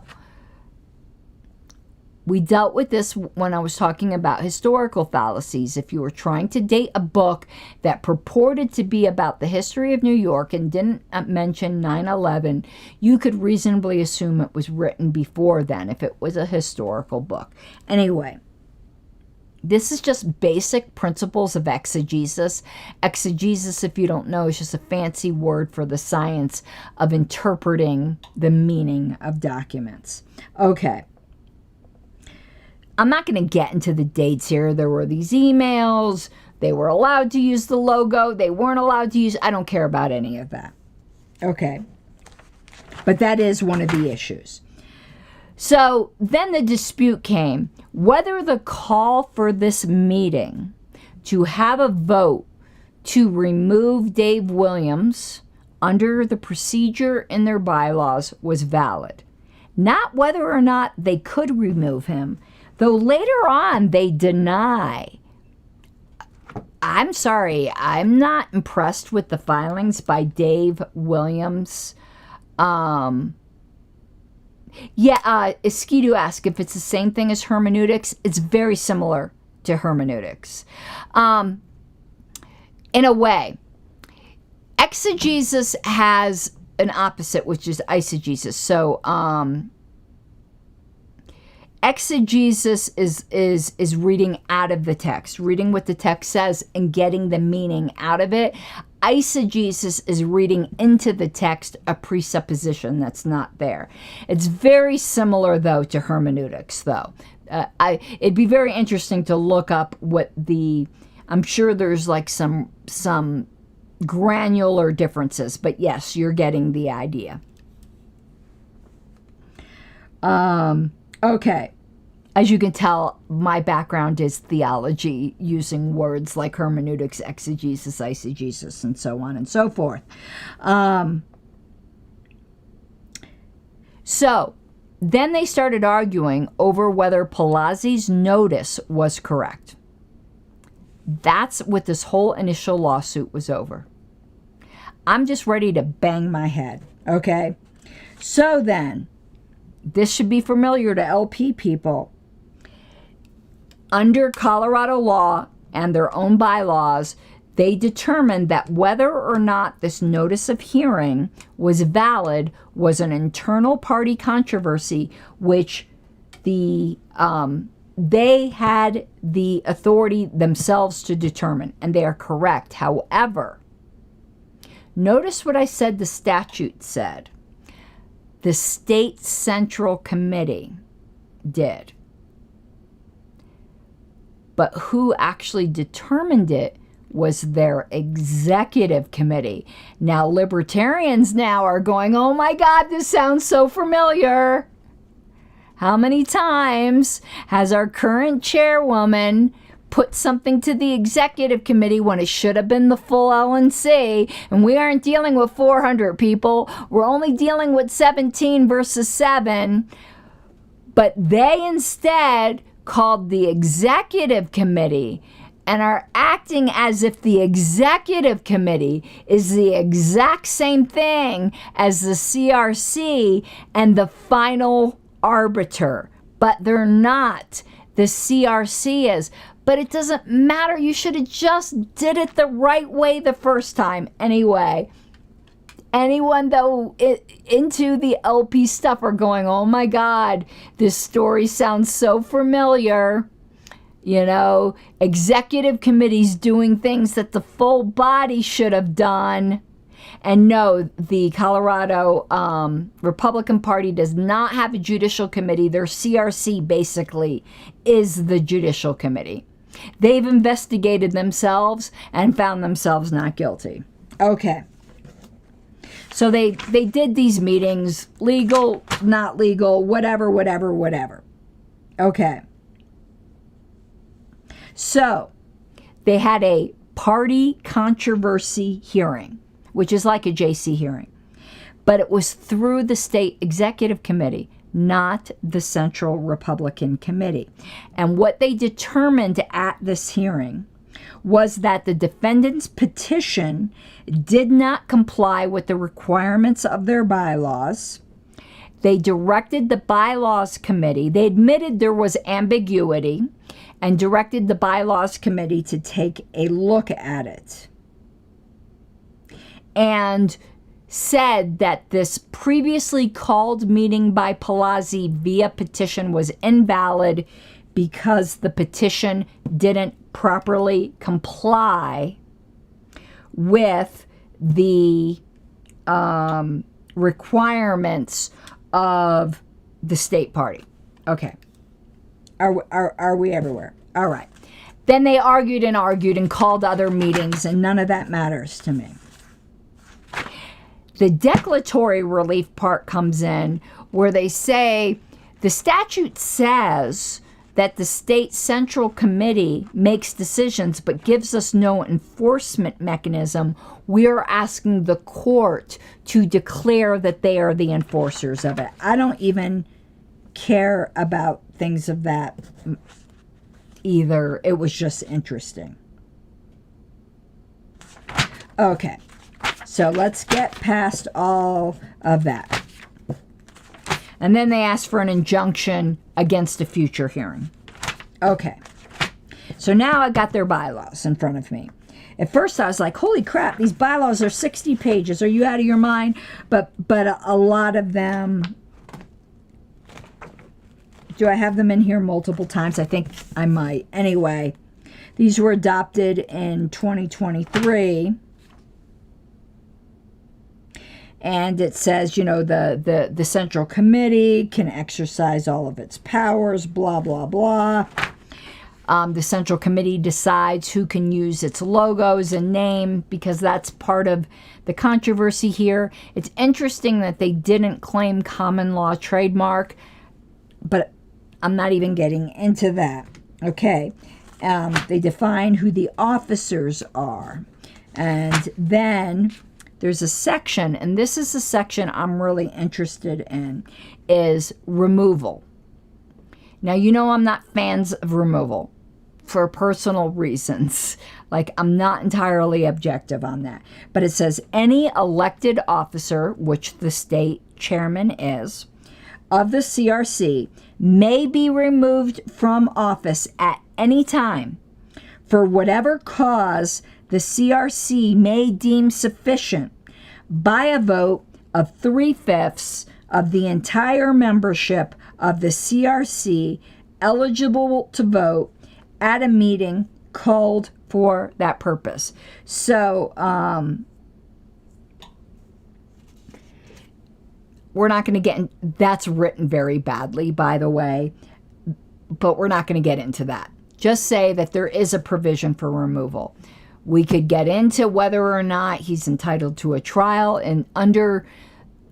We dealt with this when I was talking about historical fallacies. If you were trying to date a book that purported to be about the history of New York and didn't mention 9/11, you could reasonably assume it was written before then if it was a historical book. Anyway, this is just basic principles of exegesis. Exegesis, if you don't know, is just a fancy word for the science of interpreting the meaning of documents. Okay. I'm not going to get into the dates here. There were these emails. They were allowed to use the logo. They weren't allowed to use. I don't care about any of that. Okay. But that is one of the issues. So then the dispute came whether the call for this meeting to have a vote to remove Dave Williams under the procedure in their bylaws was valid. Not whether or not they could remove him, though later on they deny I'm sorry, I'm not impressed with the filings by Dave Williams. Skidu asked if it's the same thing as hermeneutics. It's very similar to hermeneutics. In a way, exegesis has an opposite, which is eisegesis. So, exegesis is reading out of the text, reading what the text says and getting the meaning out of it. Eisegesis is reading into the text a presupposition that's not there. It's very similar, though, to hermeneutics, though. It'd be very interesting to look up what I'm sure there's like some granular differences, but yes, you're getting the idea. Okay. As you can tell, my background is theology, using words like hermeneutics, exegesis, eisegesis, and so on and so forth. So then they started arguing over whether Palazzi's notice was correct. That's what this whole initial lawsuit was over. I'm just ready to bang my head, okay? So then, this should be familiar to LP people. Under Colorado law and their own bylaws, they determined that whether or not this notice of hearing was valid was an internal party controversy, which they had the authority themselves to determine, and they are correct. However, notice what I said the statute said. The state central committee did. But who actually determined it was their executive committee. Now, libertarians now are going, oh my God, this sounds so familiar. How many times has our current chairwoman put something to the executive committee when it should have been the full LNC? And we aren't dealing with 400 people. We're only dealing with 17 versus 7. But they instead called the executive committee and are acting as if the executive committee is the exact same thing as the CRC and the final arbiter. But they're not. The CRC is. But it doesn't matter. You should have just did it the right way the first time. Anyway, anyone though into the LP stuff are going, oh my God, this story sounds so familiar. You know, executive committees doing things that the full body should have done. And no, the Colorado Republican Party does not have a judicial committee. Their CRC basically is the judicial committee. They've investigated themselves and found themselves not guilty. Okay. So they did these meetings, legal, not legal, whatever. Okay. So they had a party controversy hearing, which is like a JC hearing. But it was through the state executive committee, not the Central Republican Committee. And what they determined at this hearing was that the defendant's petition did not comply with the requirements of their bylaws. They directed the bylaws committee, they admitted there was ambiguity, and directed the bylaws committee to take a look at it. And said that this previously called meeting by Palazzi via petition was invalid because the petition didn't properly comply with the requirements of the state party. Okay. Are we everywhere? All right. Then they argued and called other meetings, and none of that matters to me. The declaratory relief part comes in where they say the statute says that the state central committee makes decisions but gives us no enforcement mechanism. We are asking the court to declare that they are the enforcers of it. I don't even care about things of that either. It was just interesting. Okay. So let's get past all of that. And then they ask for an injunction against a future hearing. Okay. So now I got their bylaws in front of me. At first I was like, holy crap, these bylaws are 60 pages. Are you out of your mind? But a lot of them, do I have them in here multiple times? I think I might. Anyway, these were adopted in 2023. And it says, you know, the Central Committee can exercise all of its powers, blah, blah, blah. The Central Committee decides who can use its logos and name, because that's part of the controversy here. It's interesting that they didn't claim common law trademark, but I'm not even getting into that. Okay. They define who the officers are. And then there's a section, and this is a section I'm really interested in, is removal. Now, you know I'm not fans of removal for personal reasons. Like, I'm not entirely objective on that. But it says, any elected officer, which the state chairman is, of the CRC may be removed from office at any time for whatever cause the CRC may deem sufficient by a vote of 3/5 of the entire membership of the CRC eligible to vote at a meeting called for that purpose. So, we're not going to get in, that's written very badly, by the way, but we're not going to get into that. Just say that there is a provision for removal. We could get into whether or not he's entitled to a trial, and under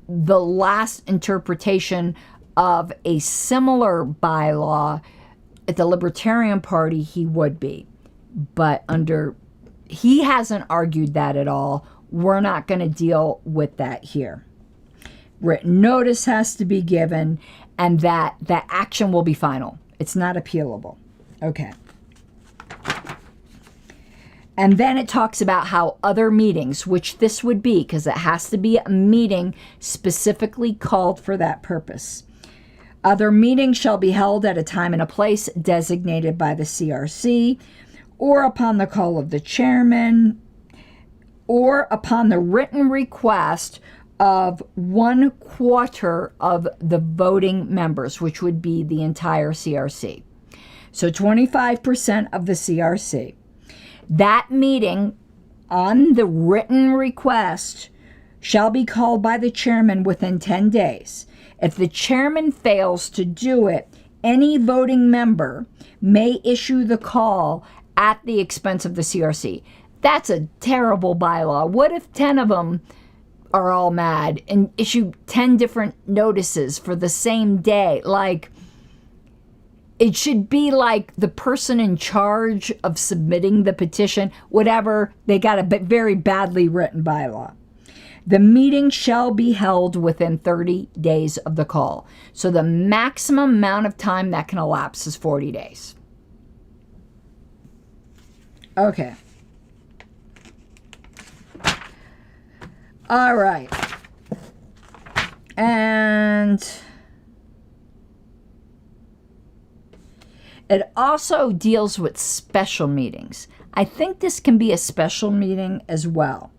the last interpretation of a similar bylaw at the Libertarian Party, he would be. But he hasn't argued that at all. We're not going to deal with that here. Written notice has to be given, and that action will be final. It's not appealable. Okay. And then it talks about how other meetings, which this would be, because it has to be a meeting specifically called for that purpose. Other meetings shall be held at a time and a place designated by the CRC, or upon the call of the chairman, or upon the written request of 1/4 of the voting members, which would be the entire CRC. So 25% of the CRC. That meeting, on the written request, shall be called by the chairman within 10 days. If the chairman fails to do it, any voting member may issue the call at the expense of the CRC. That's a terrible bylaw. What if 10 of them are all mad and issue 10 different notices for the same day? Like, it should be like the person in charge of submitting the petition, whatever, they got a very badly written bylaw. The meeting shall be held within 30 days of the call. So the maximum amount of time that can elapse is 40 days. Okay. All right. And it also deals with special meetings. I think this can be a special meeting as well.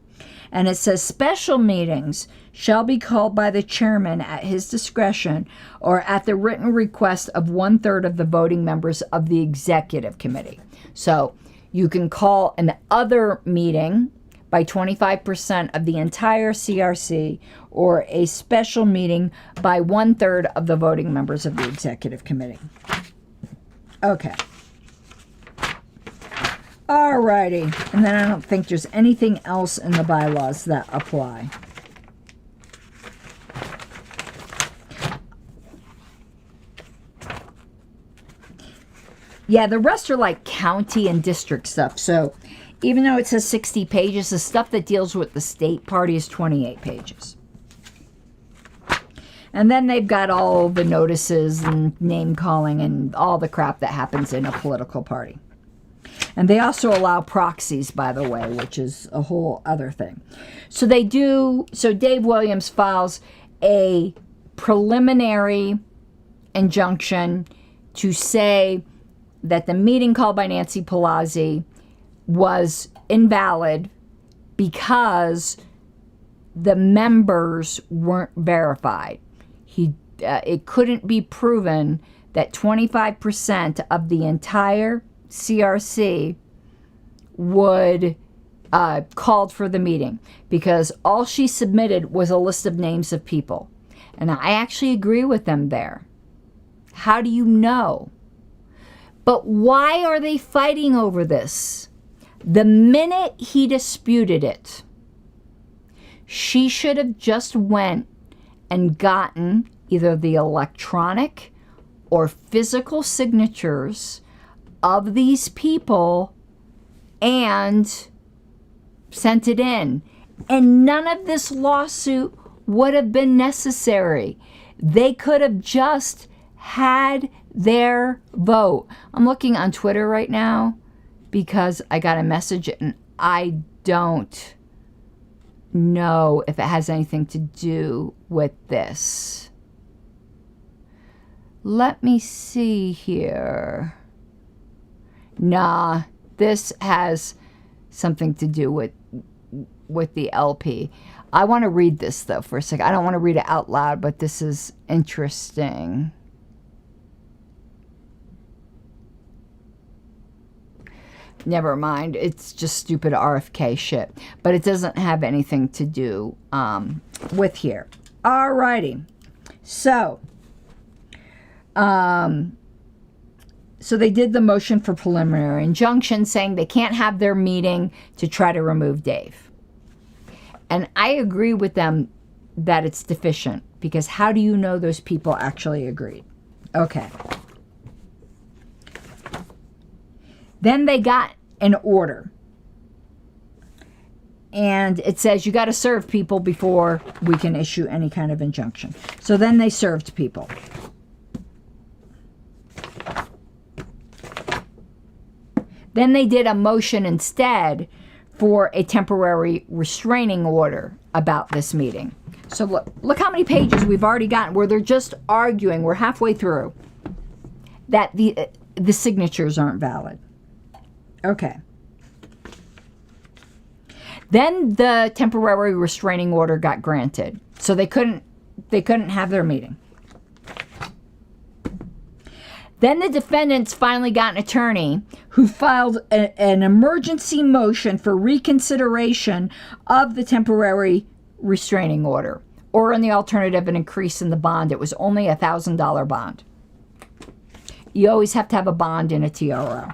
And it says special meetings shall be called by the chairman at his discretion or at the written request of 1/3 of the voting members of the executive committee. So you can call an other meeting by 25% of the entire CRC, or a special meeting by 1/3 of the voting members of the executive committee. Okay. Alrighty. And then I don't think there's anything else in the bylaws that apply. Yeah, the rest are like county and district stuff. So even though it says 60 pages, the stuff that deals with the state party is 28 pages. And then they've got all the notices and name calling and all the crap that happens in a political party. And they also allow proxies, by the way, which is a whole other thing. So Dave Williams files a preliminary injunction to say that the meeting called by Nancy Pelosi was invalid because the members weren't verified. It couldn't be proven that 25% of the entire CRC would called for the meeting, because all she submitted was a list of names of people. And I actually agree with them there. How do you know? But why are they fighting over this? The minute he disputed it, she should have just went and gotten either the electronic or physical signatures of these people and sent it in. And none of this lawsuit would have been necessary. They could have just had their vote. I'm looking on Twitter right now because I got a message and I don't know if it has anything to do with this. Let me see here. Nah, this has something to do with the LP. I want to read this though for a second. I don't want to read it out loud, but this is interesting. Never mind. It's just stupid RFK shit. But it doesn't have anything to do with here. Alrighty. So they did the motion for preliminary injunction saying they can't have their meeting to try to remove Dave. And I agree with them that it's deficient, because how do you know those people actually agreed? Okay. Then they got an order. And it says you got to serve people before we can issue any kind of injunction. So then they served people. Then they did a motion instead for a temporary restraining order about this meeting. So look how many pages we've already gotten where they're just arguing. We're halfway through that the signatures aren't valid. Okay. Then the temporary restraining order got granted. So they couldn't have their meeting. Then the defendants finally got an attorney who filed an emergency motion for reconsideration of the temporary restraining order, or in the alternative, an increase in the bond. It was only a $1,000 bond. You always have to have a bond in a TRO.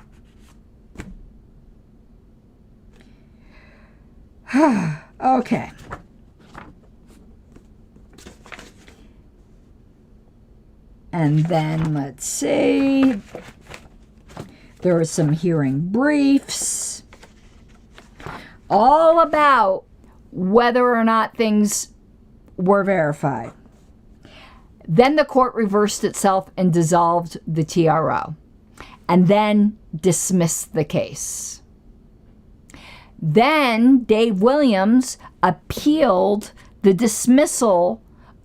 Okay. And then, let's see, there were some hearing briefs all about whether or not things were verified. Then the court reversed itself and dissolved the TRO, and then dismissed the case. Then Dave Williams appealed the dismissal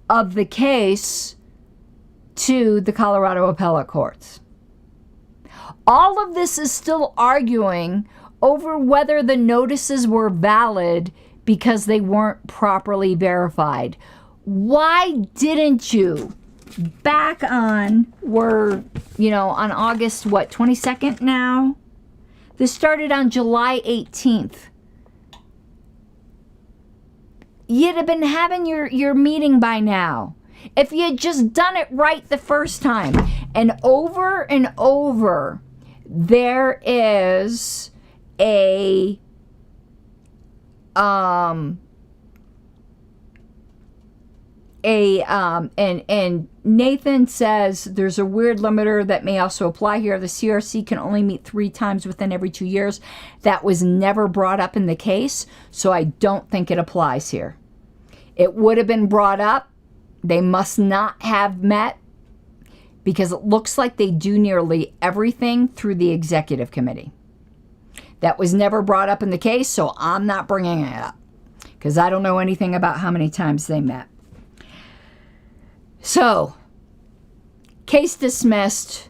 of the case to the Colorado appellate courts. All of this is still arguing over whether the notices were valid because they weren't properly verified. Why didn't you, back on, on August, 22nd now? This started on July 18th. You'd have been having your meeting by now. If you had just done it right the first time. And over, there is and Nathan says there's a weird limiter that may also apply here. The CRC can only meet 3 times within every 2 years. That was never brought up in the case, so I don't think it applies here. It would have been brought up. They must not have met, because it looks like they do nearly everything through the executive committee. That was never brought up in the case, so I'm not bringing it up because I don't know anything about how many times they met. So, case dismissed.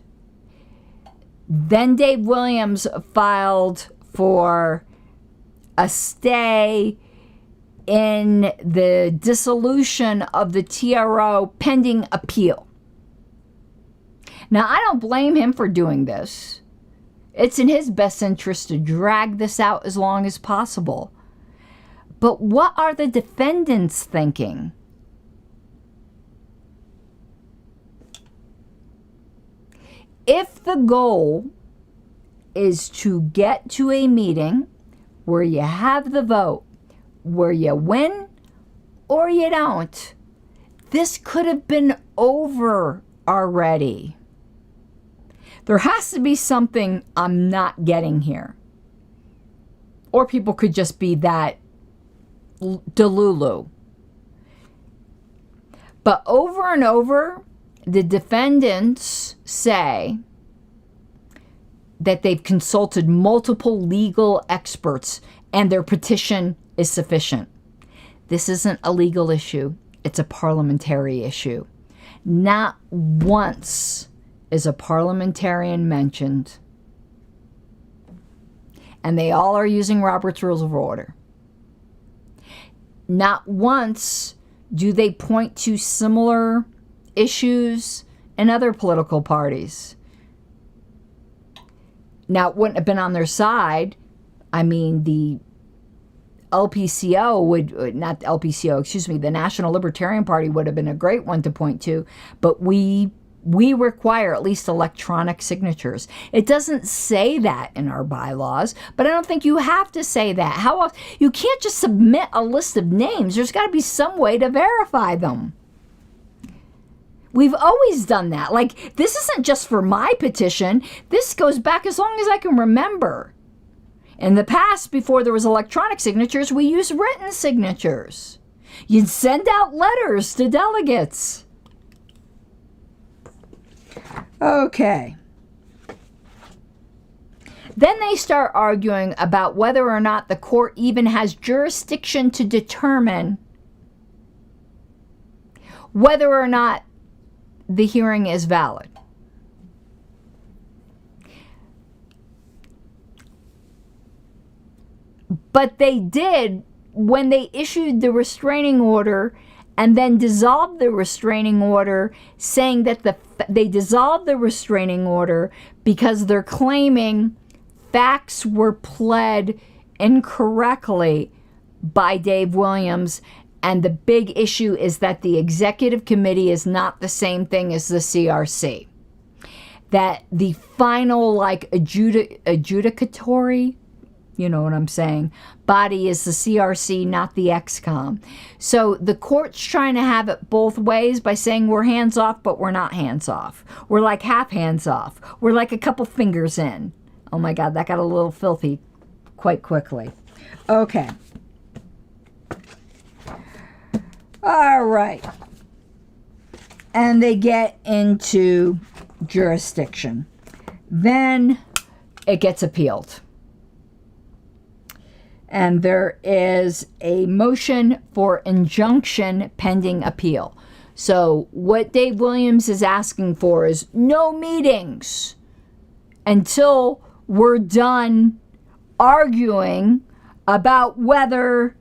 Then Dave Williams filed for a stay in the dissolution of the TRO pending appeal. Now, I don't blame him for doing this. It's in his best interest to drag this out as long as possible. But what are the defendants thinking? If the goal is to get to a meeting where you have the vote, where you win or you don't, this could have been over already. There has to be something I'm not getting here. Or people could just be that delulu. But over and over, the defendants say that they've consulted multiple legal experts and their petition is sufficient. This isn't a legal issue. It's a parliamentary issue. Not once is a parliamentarian mentioned. And they all are using Robert's Rules of Order. Not once do they point to similar issues in other political parties. Now, it wouldn't have been on their side. I mean, the LPCO would, not the LPCO, excuse me, the National Libertarian Party would have been a great one to point to, but we require at least electronic signatures. It doesn't say that in our bylaws, but I don't think you have to say that. How else? You can't just submit a list of names. There's got to be some way to verify them. We've always done that. Like, this isn't just for my petition. This goes back as long as I can remember. In the past, before there was electronic signatures, we used written signatures. You'd send out letters to delegates. Okay. Then they start arguing about whether or not the court even has jurisdiction to determine whether or not the hearing is valid. But they did when they issued the restraining order and then dissolved the restraining order, saying that they dissolved the restraining order because they're claiming facts were pled incorrectly by Dave Williams. And the big issue is that the executive committee is not the same thing as the CRC. That the final, like, adjudicatory, you know what I'm saying, body is the CRC, not the XCOM. So the court's trying to have it both ways by saying we're hands off, but we're not hands off. We're like half hands off. We're like a couple fingers in. Oh my God, that got a little filthy quite quickly. Okay. All right. And they get into jurisdiction. Then it gets appealed. And there is a motion for injunction pending appeal. So what Dave Williams is asking for is no meetings until we're done arguing about whether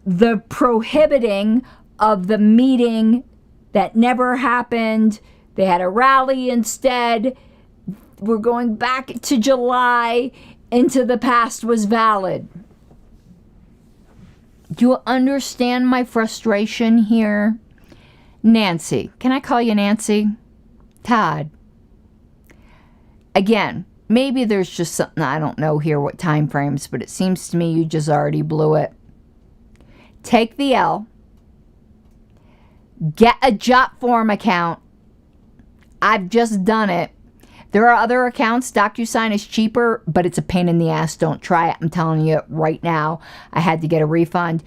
the prohibiting of the meeting that never happened, they had a rally instead, we're going back to July, into the past, was valid. Do you understand my frustration here? Nancy. Can I call you Nancy? Todd. Again, maybe there's just something I don't know here, what time frames, but it seems to me you just already blew it. Take the L. Get a JotForm account. I've just done it. There are other accounts. DocuSign is cheaper, but it's a pain in the ass. Don't try it. I'm telling you right now. I had to get a refund.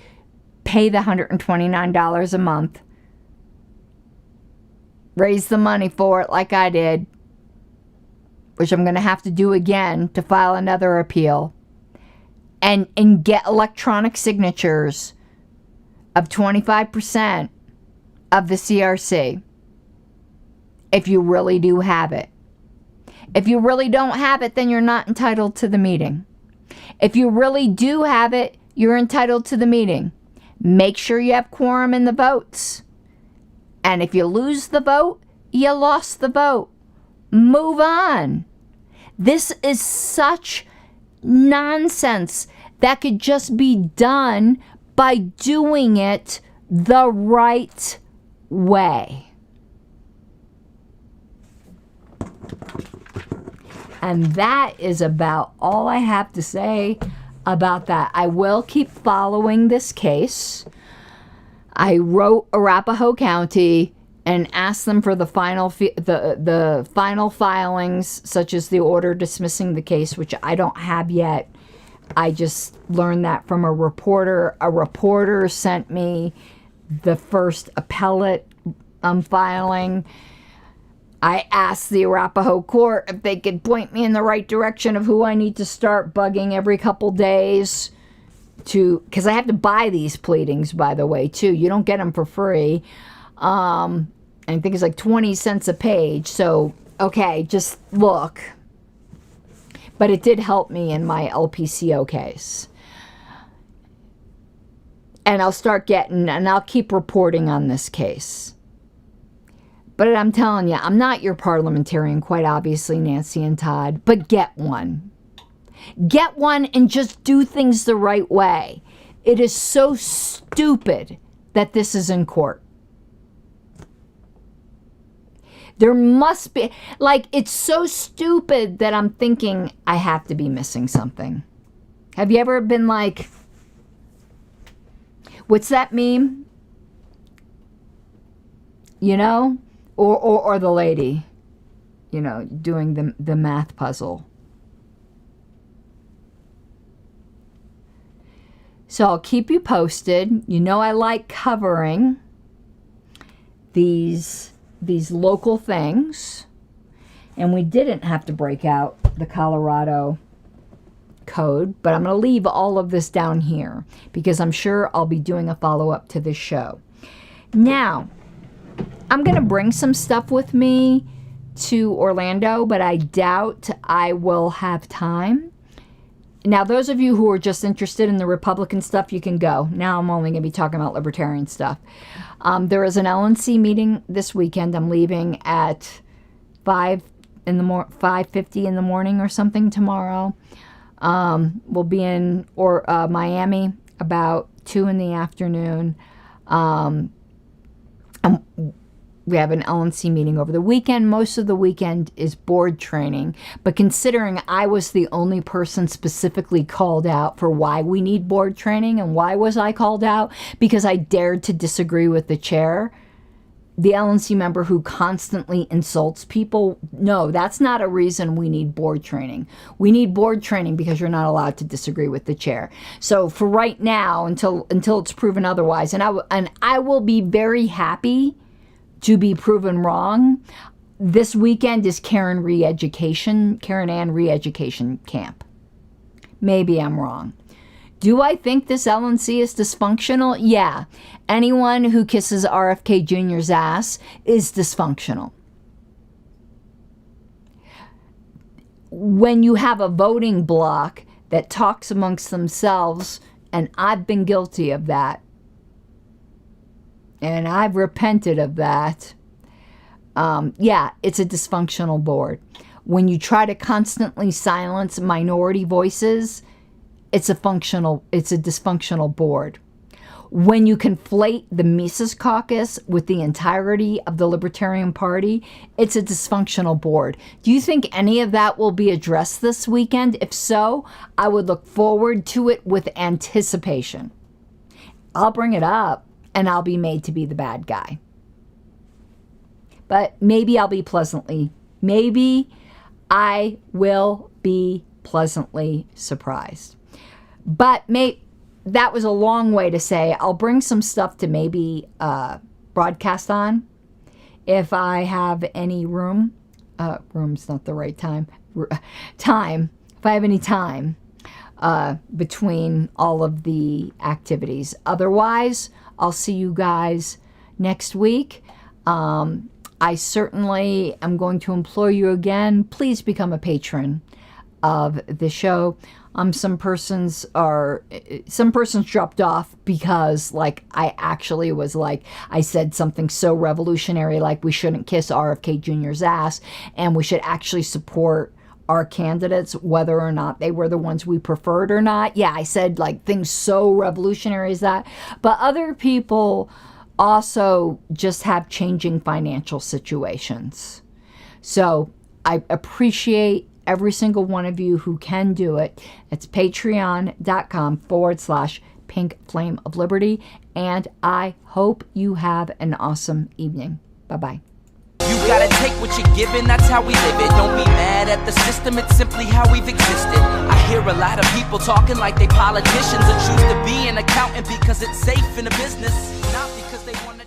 Pay the $129 a month. Raise the money for it like I did, which I'm going to have to do again to file another appeal. and get electronic signatures of 25% of the CRC if you really do have it. If you really don't have it, then you're not entitled to the meeting. If you really do have it, you're entitled to the meeting. Make sure you have quorum in the votes. And if you lose the vote, you lost the vote. Move on. This is such nonsense that could just be done by doing it the right way. And that is about all I have to say about that. I will keep following this case. I wrote Arapahoe County and asked them for the final the final filings, such as the order dismissing the case, which I don't have yet. I just learned that from a reporter. A reporter sent me the first appellate filing. I asked the Arapahoe court if they could point me in the right direction of who I need to start bugging every couple days because I have to buy these pleadings, by the way, too. You don't get them for free. And I think it's like 20 cents a page. So, okay, just look. But it did help me in my LPCO case. And I'll keep reporting on this case. But I'm telling you, I'm not your parliamentarian, quite obviously, Nancy and Todd, but get one. Get one and just do things the right way. It is so stupid that this is in court. There must be, it's so stupid that I'm thinking I have to be missing something. Have you ever been like, what's that meme? You know? Or the lady, doing the math puzzle. So I'll keep you posted. I like covering these local things. And we didn't have to break out the Colorado code, but I'm going to leave all of this down here because I'm sure I'll be doing a follow-up to this show. Now, I'm going to bring some stuff with me to Orlando, but I doubt I will have time. Now, those of you who are just interested in the Republican stuff, you can go. Now I'm only going to be talking about Libertarian stuff. There is an LNC meeting this weekend. I'm leaving at 5:50 in the morning or something tomorrow. We'll be in Miami about 2 in the afternoon. We have an LNC meeting over the weekend. Most of the weekend is board training. But considering I was the only person specifically called out for why we need board training, and why was I called out? Because I dared to disagree with the chair. The LNC member who constantly insults people. No, that's not a reason we need board training. We need board training because you're not allowed to disagree with the chair. So for right now, until it's proven otherwise, and I will be very happy to be proven wrong. This weekend is Karen Ann re-education camp. Maybe I'm wrong. Do I think this LNC is dysfunctional? Yeah. Anyone who kisses RFK Jr.'s ass is dysfunctional. When you have a voting bloc that talks amongst themselves, and I've been guilty of that, and I've repented of that. Yeah, it's a dysfunctional board. When you try to constantly silence minority voices, it's a dysfunctional board. When you conflate the Mises Caucus with the entirety of the Libertarian Party, it's a dysfunctional board. Do you think any of that will be addressed this weekend? If so, I would look forward to it with anticipation. I'll bring it up. And I'll be made to be the bad guy. But maybe I will be pleasantly surprised. But that was a long way to say I'll bring some stuff to maybe broadcast on if I have any room. Room's not the right time. If I have any time. between all of the activities. Otherwise, I'll see you guys next week. I certainly am going to implore you again, please become a patron of the show. Some persons dropped off because, like, I actually was like, I said something so revolutionary, like we shouldn't kiss RFK Jr.'s ass, and we should actually support our candidates, whether or not they were the ones we preferred or not. Yeah, I said like things so revolutionary as that. But other people also just have changing financial situations. So I appreciate every single one of you who can do it. It's patreon.com/Pink Flame of Liberty. And I hope you have an awesome evening. Bye-bye. You gotta take what you're given, that's how we live it. Don't be mad at the system, it's simply how we've existed. I hear a lot of people talking like they politicians, or choose to be an accountant because it's safe in the business, not because they want to